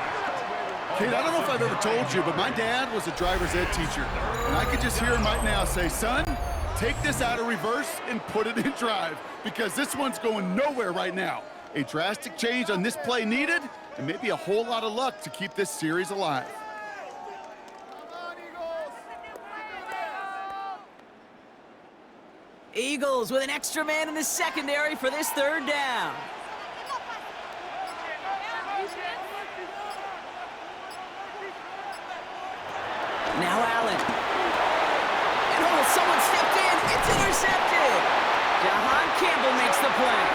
Speaker 2: Kate, I don't know if I've ever told you, but my dad was a driver's ed teacher. And I could just hear him right now say, son, take this out of reverse and put it in drive, because this one's going nowhere right now. A drastic change on this play needed, and maybe a whole lot of luck to keep this series alive.
Speaker 1: Eagles with an extra man in the secondary for this 3rd down. Now Allen. And oh, someone stepped in. It's intercepted. Jahan Campbell makes the play.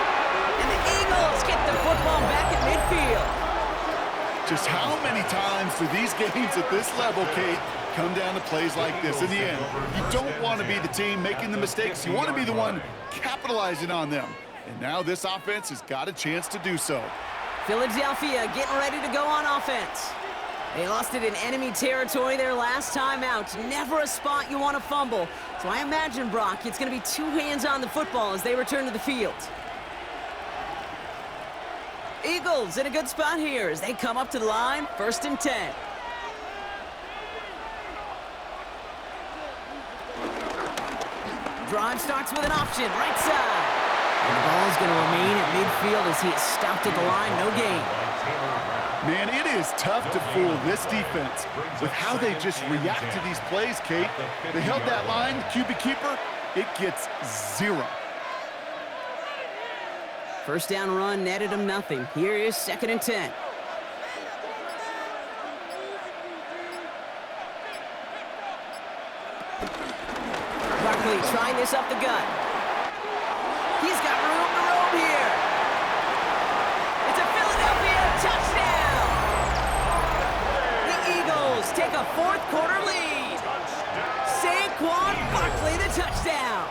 Speaker 1: And the Eagles get the football back at midfield.
Speaker 2: Just how many times do these games at this level, Kate, come down to plays like this? In the end, you don't want to be the team making the mistakes. You want to be the one capitalizing on them. And now this offense has got a chance to do so.
Speaker 1: Philadelphia getting ready to go on offense. They lost it in enemy territory their last time out. Never a spot you want to fumble. So I imagine, Brock, it's going to be 2 hands on the football as they return to the field. Eagles in a good spot here as they come up to the line. 1st and 10. Drive starts with an option, right side. And the ball is going to remain at midfield as he is stopped at the line. No gain.
Speaker 2: Man, it is tough to fool this defense with how they just react to these plays, Kate. They held that line, the QB keeper, it gets 0.
Speaker 1: First down run netted him nothing. Here is 2nd and 10. Barkley trying this up the gut. He's got room to roam here. It's a Philadelphia touchdown. The Eagles take a 4th quarter lead. Saquon Barkley the touchdown.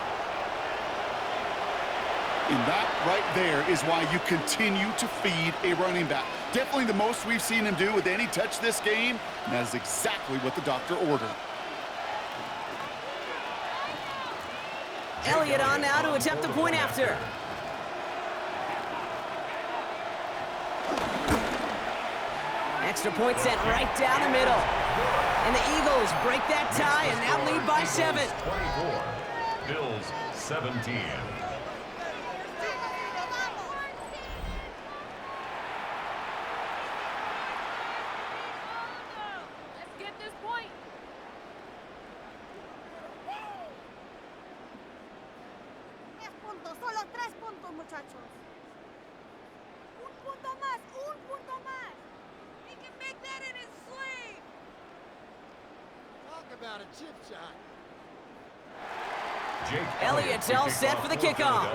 Speaker 2: And that right there is why you continue to feed a running back. Definitely the most we've seen him do with any touch this game, and that is exactly what the doctor ordered.
Speaker 1: Elliott on now to attempt the point after. Extra point sent right down the middle. And the Eagles break that tie and now lead by 7.
Speaker 3: 24, Bills 17.
Speaker 4: puntos, solo 3 puntos, muchachos. Un punto más, un punto más. He can make that in his sleeve.
Speaker 6: Talk about a chip shot.
Speaker 1: Elliott's all set for the kickoff.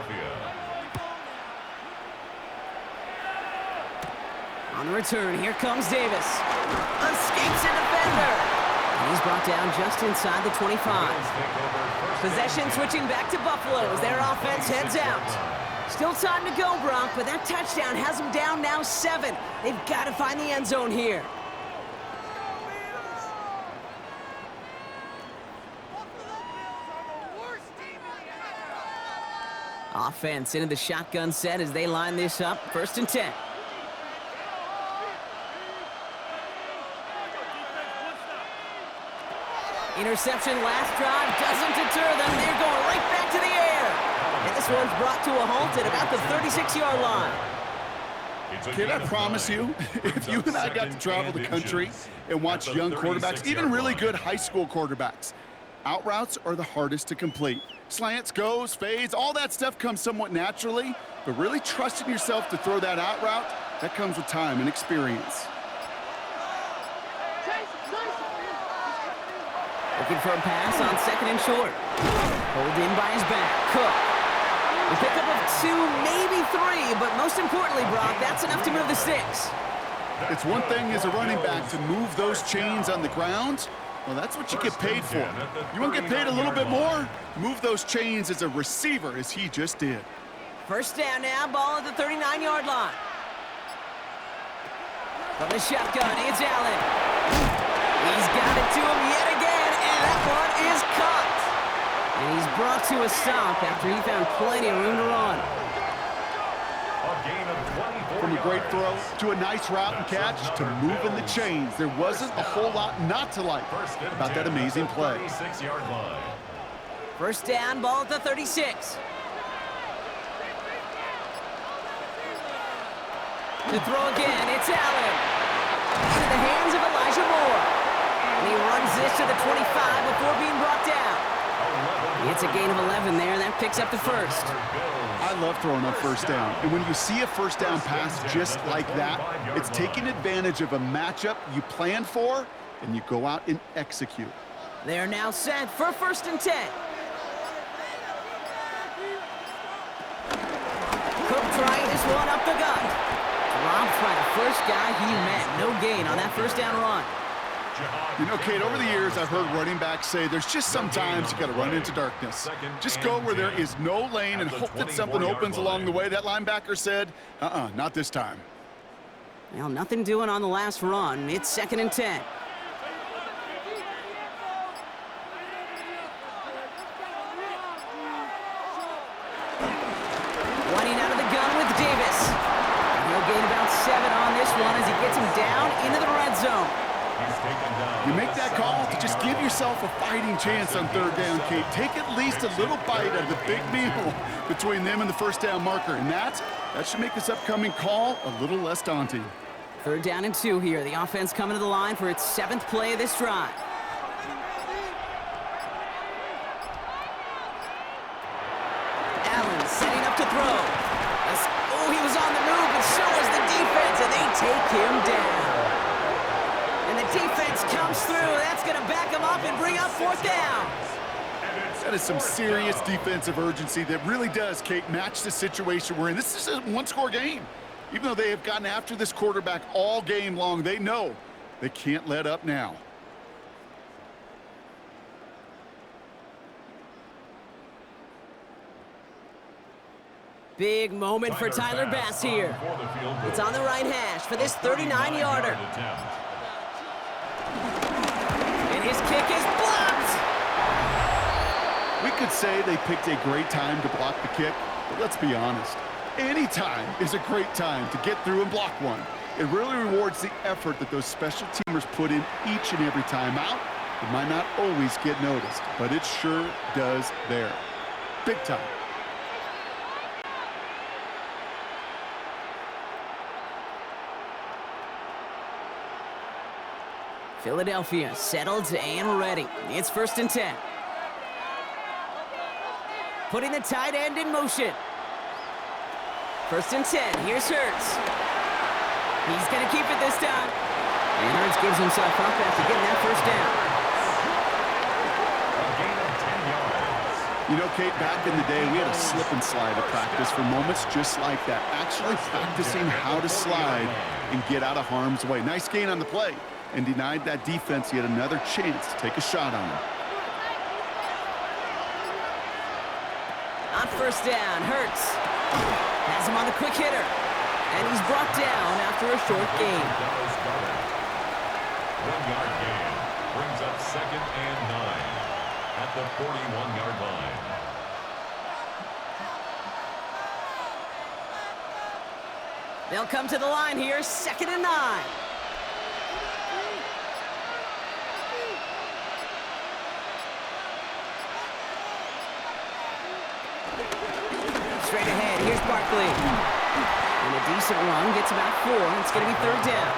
Speaker 1: On the return, here comes Davis. Escapes a defender. And he's brought down just inside the 25. Possession switching back to Buffalo as their offense heads out. Still time to go, Bronk, but that touchdown has them down now 7. They've got to find the end zone here. Offense into the shotgun set as they line this up. 1st and 10. Interception last drive doesn't deter them. They're going right back to the air. And this one's brought to a halt at about the 36-yard line.
Speaker 2: Kid, I promise you, if you and I got to travel the country and watch young quarterbacks, even really good high school quarterbacks, out routes are the hardest to complete. Slants, goes, fades, all that stuff comes somewhat naturally, but really trusting yourself to throw that out route, that comes with time and experience.
Speaker 1: Looking for a pass on 2nd and short. Pulled in by his back. Cook. A pickup of 2, maybe 3, but most importantly, Brock, that's enough to move the sticks.
Speaker 2: It's one thing as a running back to move those chains on the ground. Well, that's what you get paid for. You want to get paid a little bit more? Move those chains as a receiver, as he just did.
Speaker 1: 1st down now, ball at the 39-yard line. From the shotgun, it's Allen. He's got it to him yet again, and that one is caught. And he's brought to a stop after he found plenty of room to run.
Speaker 2: From a great throw to a nice route and catch to moving the chains, there wasn't a whole lot not to like about that amazing play.
Speaker 1: 1st down, ball at the 36. To throw again, it's Allen. Into the hands of Elijah Moore. And he runs this to the 25 before being brought down. It's a gain of 11 there. That picks up the 1st.
Speaker 2: I love throwing on 1st down. And when you see a 1st down pass just like that, it's taking advantage of a matchup you planned for, and you go out and execute.
Speaker 1: They're now set for 1st and 10. Cook trying this one up the gut. Dropped by the first guy he met. No gain on that 1st down run.
Speaker 2: You know, Kate, over the years, I've heard running backs say there's just sometimes you got to run into darkness. Just go where there is no lane and hope that something opens along the way. That linebacker said, not this time.
Speaker 1: Well, nothing doing on the last run. It's 2nd and 10. Running out of the gun with Davis. He'll gain about 7 on this one as he gets him down into the red zone.
Speaker 2: You make that call to just give yourself a fighting chance on 3rd down, Kate. Take at least a little bite of the big meal between them and the 1st down marker. And that should make this upcoming call a little less daunting.
Speaker 1: 3rd down and 2 here. The offense coming to the line for its 7th play of this drive. Allen setting up to throw. Oh, he was on the move, but so was the defense, and they take him down. And the defense comes through. That's going to back him up and bring up 4th down.
Speaker 2: That is some serious defensive urgency that really does, Kate, match the situation we're in. This is a one-score game. Even though they have gotten after this quarterback all game long, they know they can't let up now.
Speaker 1: Big moment for Tyler Bass here. It's on the right hash for this 39-yarder. And his kick is blocked.
Speaker 2: We could say they picked a great time to block the kick, but let's be honest. Any time is a great time to get through and block one. It really rewards the effort that those special teamers put in each and every time out. It might not always get noticed, but it sure does there. Big time.
Speaker 1: Philadelphia settled and ready. It's 1st and 10. Putting the tight end in motion. 1st and 10. Here's Hurts. He's going to keep it this time. And Hurts gives himself up after getting that 1st down.
Speaker 3: A gain of 10 yards.
Speaker 2: You know, Kate, back in the day, we had a slip and slide at practice for moments just like that. Actually practicing how to slide and get out of harm's way. Nice gain on the play, and denied that defense yet another chance to take a shot on him.
Speaker 1: On 1st down, Hurts has him on the quick hitter. And he's brought down after a short gain.
Speaker 3: 1-yard gain brings up 2nd and 9 at the 41-yard line.
Speaker 1: They'll come to the line here, 2nd and 9. Straight ahead, here's Barkley. And a decent run, gets about 4. It's going to be 3rd down.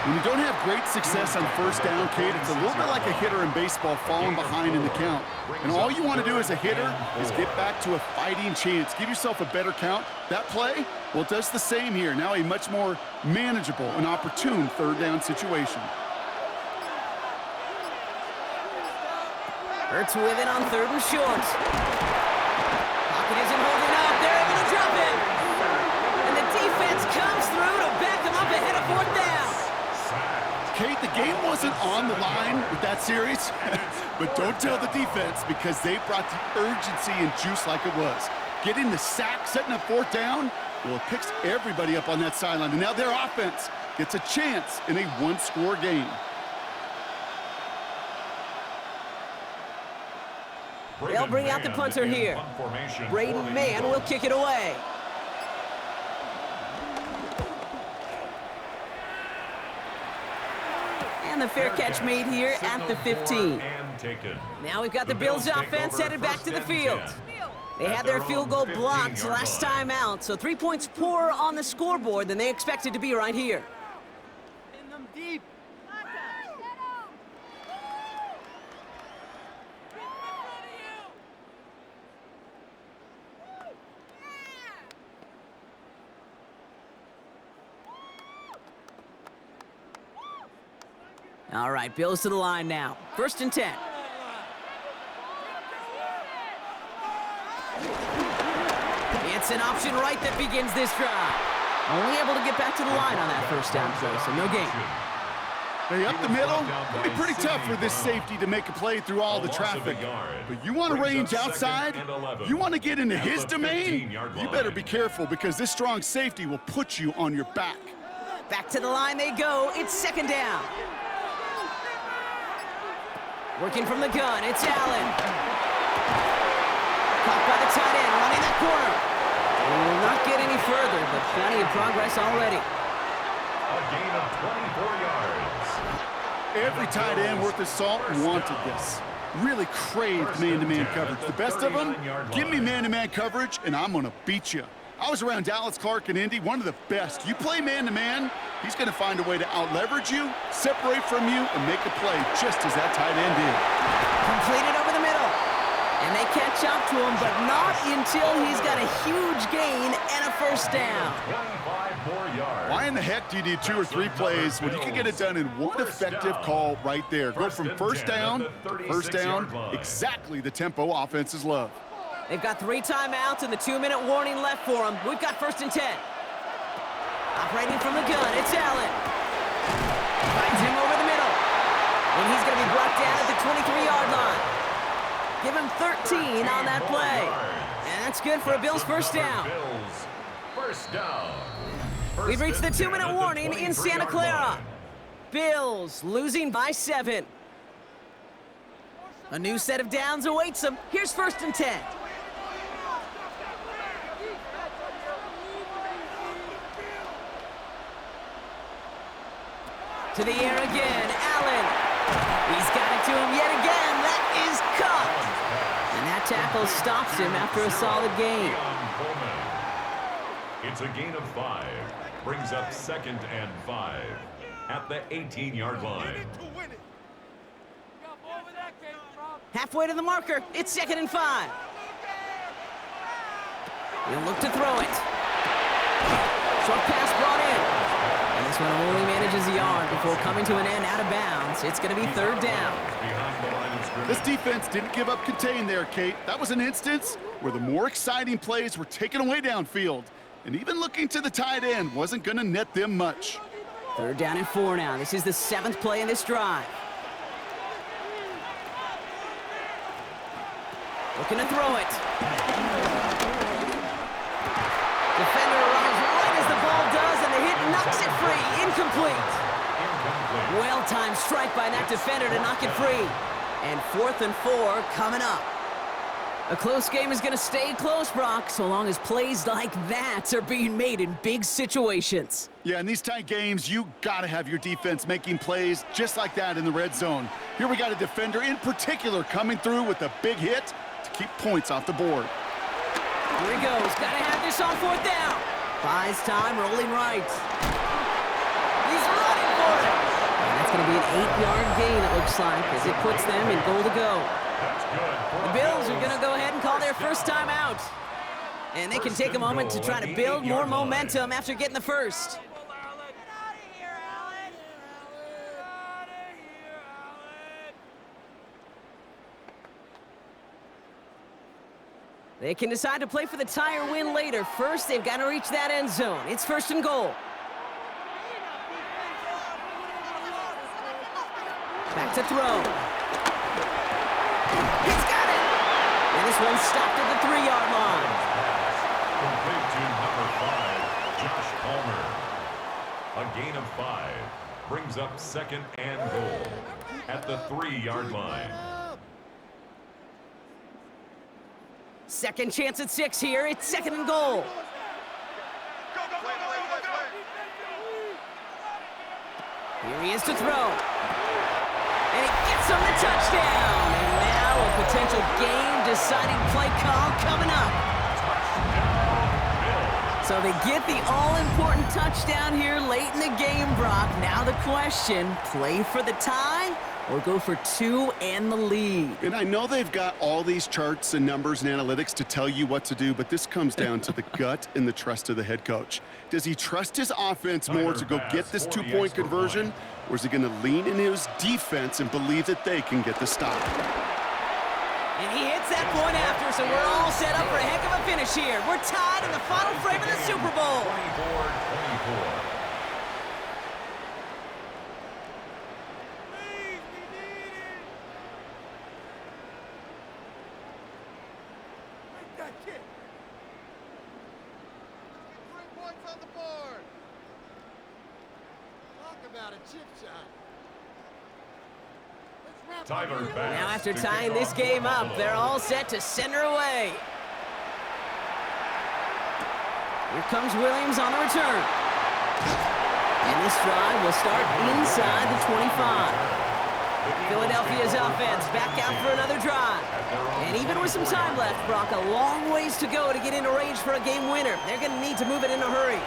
Speaker 2: When you don't have great success on 1st down, Kate, it's a little bit like a hitter in baseball falling behind in the count. And all you want to do as a hitter is get back to a fighting chance. Give yourself a better count. That play, well, it does the same here. Now a much more manageable and opportune 3rd down situation.
Speaker 1: Hurts with it on 3rd and short. Pocket isn't holding up. They're able to drop him. And the defense comes through to back him up ahead of 4th down.
Speaker 2: Kate, the game wasn't on the line with that series, but don't tell the defense because they brought the urgency and juice like it was. Getting the sack, setting up 4th down, well, it picks everybody up on that sideline. And now their offense gets a chance in a 1-score game.
Speaker 1: They'll bring out the punter here. Braden Mann will kick it away. And the fair catch made here at the 15. Now we've got the Bills offense headed back to the field. They had their field goal blocked last time out, so 3 points poorer on the scoreboard than they expected to be right here.
Speaker 6: In them deep.
Speaker 1: All right, Bills to the line now. 1st and 10. It's an option right that begins this drive. Only able to get back to the line on that 1st down play, so no gain.
Speaker 2: Hey, up the middle, it'll be pretty tough for this safety to make a play through all the traffic. But you want to range outside, you want to get into his domain, you better be careful because this strong safety will put you on your back.
Speaker 1: Back to the line they go. It's 2nd down. Working from the gun, it's Allen. Caught by the tight end, running that corner. He will not get any further, but plenty of progress already.
Speaker 3: A gain of 24 yards.
Speaker 2: Every tight end worth his salt wanted this. Really craved man-to-man coverage. The best of them, give me man-to-man coverage, and I'm going to beat you. I was around Dallas Clark and Indy, one of the best. You play man-to-man, he's going to find a way to out-leverage you, separate from you, and make a play just as that tight end did.
Speaker 1: Completed over the middle. And they catch up to him, but not until he's got a huge gain and a 1st down.
Speaker 3: 25 more yards.
Speaker 2: Why in the heck do you need 2 or 3 plays when you can get it done in one effective call right there? Go from 1st down to 1st down, exactly the tempo offenses love.
Speaker 1: They've got 3 timeouts and the 2-minute warning left for them. We've got 1st and 10. Operating from the gun, it's Allen. Finds him over the middle. And he's going to be brought down at the 23-yard line. Give him 13 on that play. And that's good for a Bills 1st down.
Speaker 3: Bills 1st down.
Speaker 1: We've reached the 2-minute warning in Santa Clara. Bills losing by 7. A new set of downs awaits them. Here's 1st and 10. To the air again, Allen. He's got it to him yet again. That is caught. And that tackle stops him after a solid gain.
Speaker 3: It's a gain of 5. Brings up 2nd and 5 at the 18-yard line.
Speaker 1: Halfway to the marker, it's 2nd and 5. He'll look to throw it. Short pass brought in. And this one only manages a yard before coming to an end out of bounds. It's going to be third down.
Speaker 2: This defense didn't give up contain there, Kate. That was an instance where the more exciting plays were taken away downfield. And even looking to the tight end wasn't going to net them much.
Speaker 1: Third down and 4 now. This is the 7th play in this drive. Looking to throw it. Defender arrives right as the ball does, and the hit knocks it free. Incomplete. Well-timed strike by that defender to knock it free. And 4th and 4 coming up. A close game is going to stay close, Brock, so long as plays like that are being made in big situations.
Speaker 2: Yeah, in these tight games, you got to have your defense making plays just like that in the red zone. Here we got a defender in particular coming through with a big hit to keep points off the board.
Speaker 1: Here he goes. Got to have this on 4th down. Buys time, rolling right. He's running for it. And that's going to be an 8-yard gain, it looks like, as it puts them in goal to go. The Bills are going to go ahead and call their first time out. And they can take a moment to try to build more momentum after getting the first. They can decide to play for the tie or win later. First, they've got to reach that end zone. It's 1st and goal. Back to throw. He's got it! And this one stopped at the 3-yard line.
Speaker 3: Complete to number 5, Josh Palmer. A gain of 5 brings up 2nd and goal at the 3-yard line.
Speaker 1: Second chance at 6 here. It's 2nd and goal. Here he is to throw. And he gets him the touchdown. And now a potential game-deciding play call coming up. So they get the all-important touchdown here late in the game, Brock. Now the question, play for the tie or go for 2 and the lead?
Speaker 2: And I know they've got all these charts and numbers and analytics to tell you what to do, but this comes down to the gut and the trust of the head coach. Does he trust his offense more to go get this 2-point conversion, or is he going to lean in his defense and believe that they can get the stop?
Speaker 1: And he hits that point after, so we're all set up for a heck of a finish here. We're tied in the final frame of the Super Bowl.
Speaker 3: 24-24.
Speaker 1: Now after tying this game up, they're all set to send her away. Here comes Williams on the return. And this drive will start inside the 25. Philadelphia's offense back out for another drive. And even with some time left, Brock, a long ways to go to get into range for a game winner. They're going to need to move it in a hurry.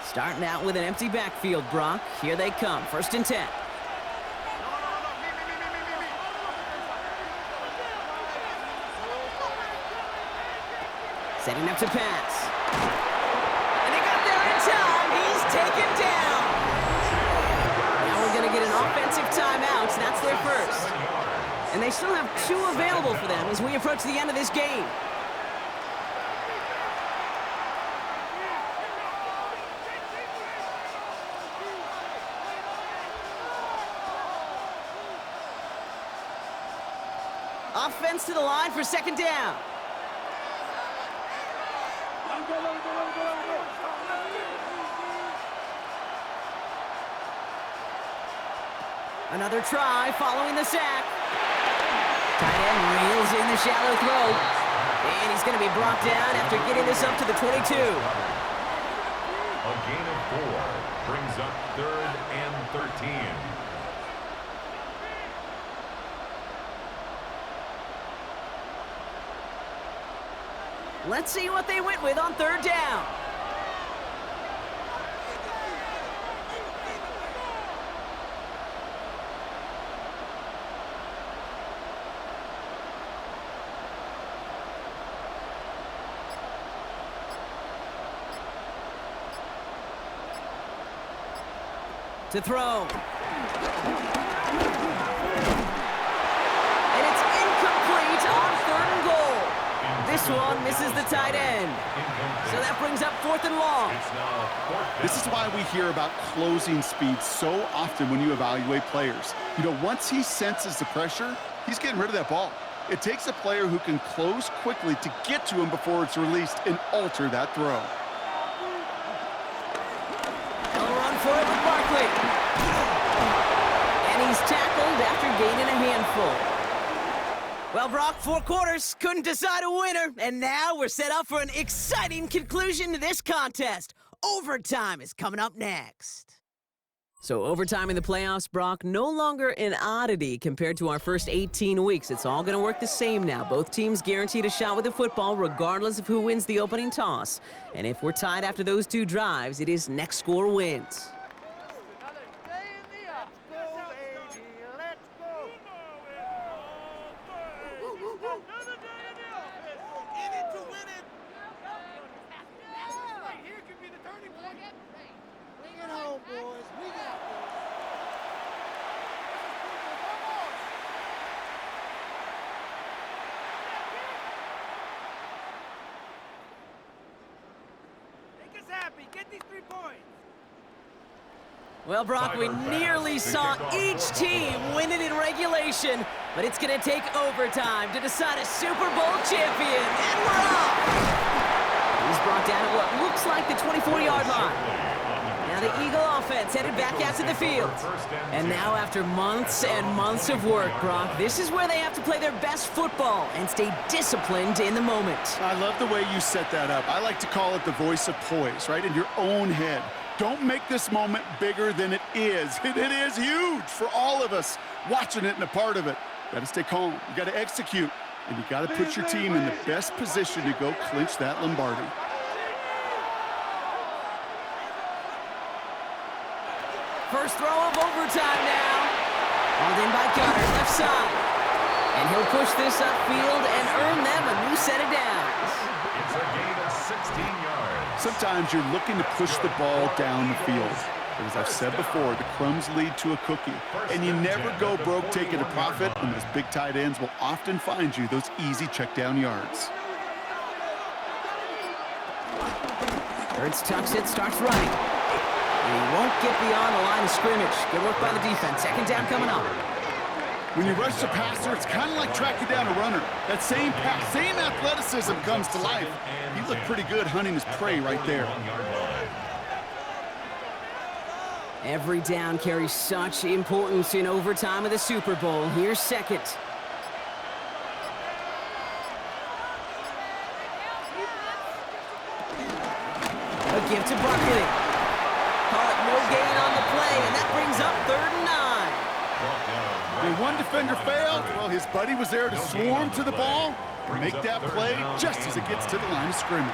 Speaker 1: Starting out with an empty backfield, Brock. Here they come, 1st and 10. Setting up to pass. And they got there in time. He's taken down. Now we're going to get an offensive timeout. That's their first. And they still have 2 available for them as we approach the end of this game. Offense to the line for 2nd down. Another try following the sack. Tight end reels in the shallow throw. And he's going to be brought down after getting this up to the 22.
Speaker 3: A gain of 4 brings up 3rd and 13.
Speaker 1: Let's see what they went with on third down. To throw. And it's incomplete on third and goal. This one misses the tight end. So that brings up 4th and long.
Speaker 2: This is why we hear about closing speed so often when you evaluate players. You know, once he senses the pressure, he's getting rid of that ball. It takes a player who can close quickly to get to him before it's released and alter that throw.
Speaker 1: For it with Barkley. And he's tackled after gaining a handful. Well, Brock, 4 quarters couldn't decide a winner, and now we're set up for an exciting conclusion to this contest. Overtime is coming up next. So overtime in the playoffs, Brock, no longer an oddity compared to our first 18 weeks. It's all going to work the same now. Both teams guaranteed a shot with the football regardless of who wins the opening toss. And if we're tied after those 2 drives, it is next score wins.
Speaker 6: Get these 3 points.
Speaker 1: Well, Brock, we nearly saw each team win it in regulation, but it's going to take overtime to decide a Super Bowl champion, and we're off! He's brought down at what looks like the 24-yard line. Now the Eagle offense headed back out to the field. And now after months and months of work, Brock, this is where they have to play their best football and stay disciplined in the moment.
Speaker 2: I love the way you set that up. I like to call it the voice of poise, right? In your own head. Don't make this moment bigger than it is. It is huge for all of us watching it and a part of it. You got to stay calm. You got to execute. And you got to put your team in the best position to go clinch that Lombardi.
Speaker 1: First throw of overtime now. Hauled in by Gunner, left side. And he'll push this upfield and earn them a new set of downs.
Speaker 3: It's a gain of 16 yards.
Speaker 2: Sometimes you're looking to push the ball down the field. But as I've said before, the crumbs lead to a cookie. And you never go broke taking a profit, and those big tight ends will often find you those easy check down yards.
Speaker 1: Hurts tucks it, starts running. And he won't get beyond the line of scrimmage. Good work by the defense. Second down coming up.
Speaker 2: When you rush the passer, it's kind of like tracking down a runner. That same pass, same athleticism comes to life. He looked pretty good hunting his prey right there.
Speaker 1: Every down carries such importance in overtime of the Super Bowl. Here's second. A give to Barkley. Call it no gain on the play, and that brings up 3rd and 9.
Speaker 2: When one defender failed, well, his buddy was there to swarm to the ball and make that play just as it gets to the line of scrimmage.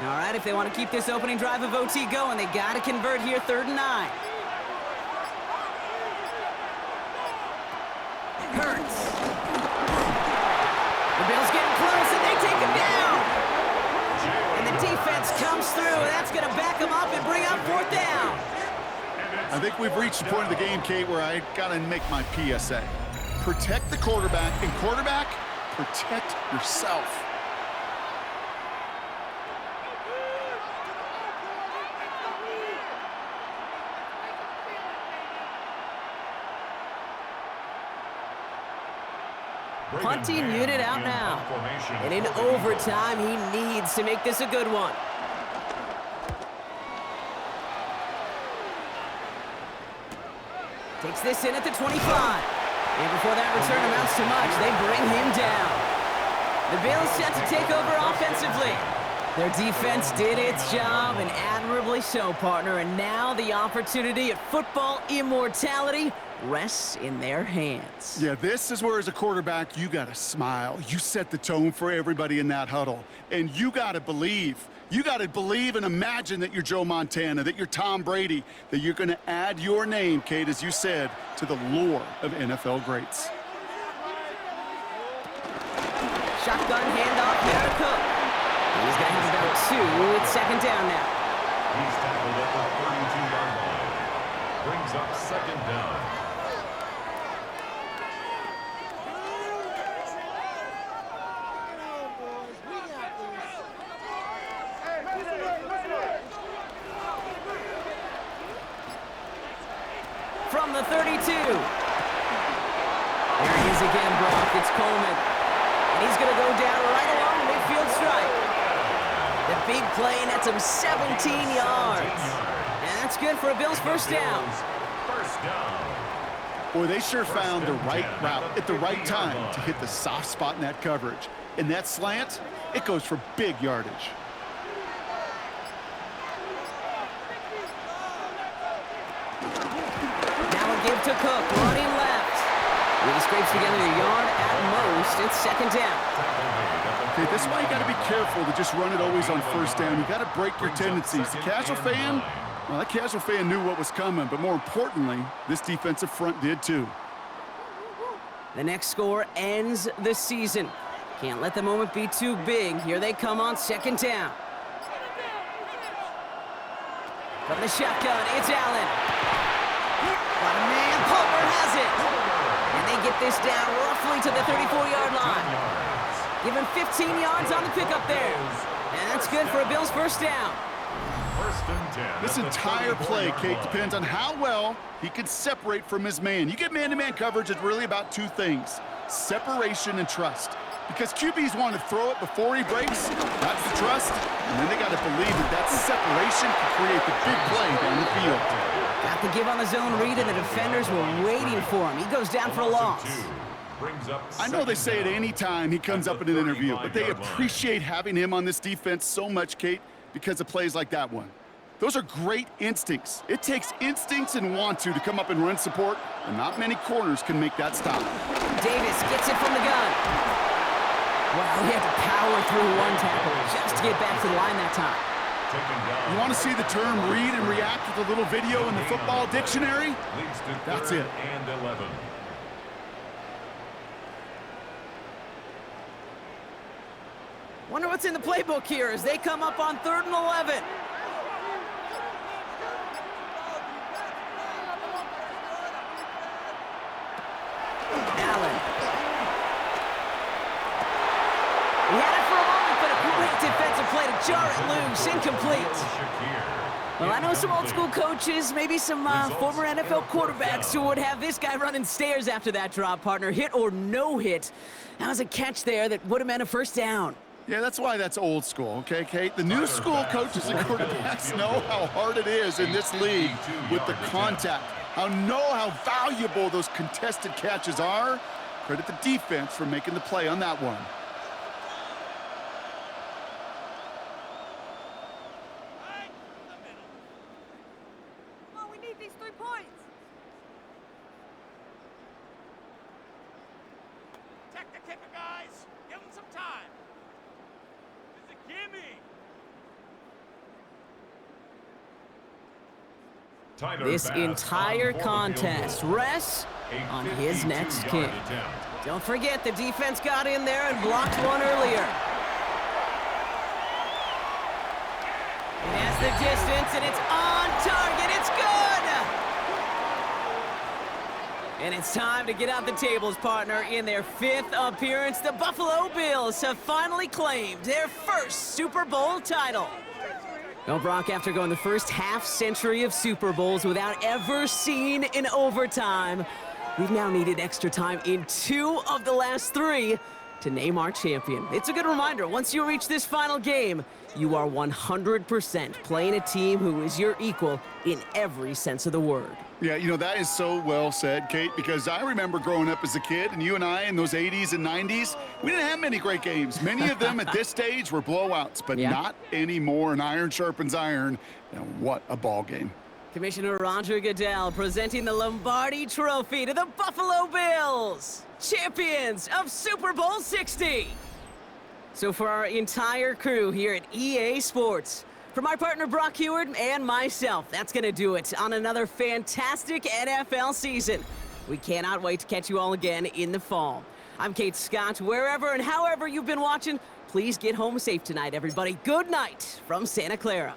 Speaker 1: All right, if they want to keep this opening drive of OT going, they got to convert here, 3rd and 9. Hurts. The Bills getting close, and they take him down. And the defense comes through. That's going to back him up and bring up 4th down.
Speaker 2: I think we've reached the point of the game, Kate, where I got to make my PSA. Protect the quarterback, and quarterback, protect yourself.
Speaker 1: Punting unit out now. And in overtime, he needs to make this a good one. Takes this in at the 25. And before that return amounts to much, they bring him down. The Bills set to take over offensively. Their defense did its job, and admirably so, partner. And now the opportunity at football immortality rests in their hands.
Speaker 2: Yeah, this is where, as a quarterback, you got to smile. You set the tone for everybody in that huddle. And you got to believe. You got to believe and imagine that you're Joe Montana, that you're Tom Brady, that you're going to add your name, Kate, as you said, to the lore of NFL greats.
Speaker 1: Shotgun handoff here to Cook. He's going to have about 2. It's second down now.
Speaker 3: He's tackled at the 32-yard line. Brings up second down.
Speaker 1: From the 32. There he is again, Brock. It's Coleman. And he's going to go down right along the midfield stripe. The big play nets him 17 yards. And that's good for a Bills first down.
Speaker 3: First down.
Speaker 2: Boy, they sure found the right route at the right time to hit the soft spot in that coverage. And that slant, it goes for big yardage.
Speaker 1: Give to Cook, running left. He scrapes together a yard at most. It's second down.
Speaker 2: Okay, that's why you got to be careful to just run it always on first down. You got to break your tendencies. The casual fan, well, that casual fan knew what was coming, but more importantly, this defensive front did too.
Speaker 1: The next score ends the season. Can't let the moment be too big. Here they come on second down. From the shotgun, it's Allen. But man, Palmer has it. And they get this down roughly to the 34-yard line. Give him 15 yards on the pickup there. And that's good for a Bills first down.
Speaker 3: First and 10.
Speaker 2: This entire play, Kate, depends on how well he can separate from his man. You get man-to-man coverage, it's really about 2 things: separation and trust. Because QBs want to throw it before he breaks. That's the trust. And then they got to believe that separation can create the big play down the field.
Speaker 1: Got the give on the zone read, and the defenders were waiting for him. He goes down for a loss.
Speaker 2: I know they say it any time he comes up in an interview, but they appreciate having him on this defense so much, Kate, because of plays like that one. Those are great instincts. It takes instincts and want to come up and run support, and not many corners can make that stop.
Speaker 1: Davis gets it from the gun. Wow, he had to power through one tackle just to get back to the line that time.
Speaker 2: You want to see the term read and react with a little video in the football dictionary? That's it.
Speaker 3: And 11.
Speaker 1: Wonder what's in the playbook here as they come up on 3rd and 11. Allen. He had it for a moment, but a great defensive play to jar it loose. Incomplete. Well, I know some old school coaches, maybe some former NFL quarterbacks who would have this guy running stairs after that drop, partner. Hit or no hit. That was a catch there that would have meant a first down.
Speaker 2: Yeah, that's why that's old school, okay, Kate? The new school coaches and quarterbacks know how hard it is in this league with the contact. Know how valuable those contested catches are. Credit the defense for making the play on that one.
Speaker 4: Come on, we need these 3 points.
Speaker 6: Check the kicker, guys. Give him some time. It's a gimme.
Speaker 1: This entire contest rests on his next kick. Don't forget, the defense got in there and blocked one earlier. It has the distance, and it's on target. It's good! And it's time to get out the tables, partner. In their 5th appearance, the Buffalo Bills have finally claimed their first Super Bowl title. Well, Brock, after going the first half-century of Super Bowls without ever seeing an overtime, we've now needed extra time in 2 of the last 3 to name our champion. It's a good reminder, once you reach this final game, you are 100% playing a team who is your equal in every sense of the word.
Speaker 2: Yeah, you know, that is so well said, Kate, because I remember growing up as a kid, and you and I in those 80s and 90s, we didn't have many great games. Many of them at this stage were blowouts, but not anymore, and iron sharpens iron. And what a ball game.
Speaker 1: Commissioner Roger Goodell presenting the Lombardi Trophy to the Buffalo Bills, champions of Super Bowl 60. So for our entire crew here at EA Sports, for my partner Brock Heward and myself, that's going to do it on another fantastic NFL season. We cannot wait to catch you all again in the fall. I'm Kate Scott. Wherever and however you've been watching, please get home safe tonight, everybody. Good night from Santa Clara.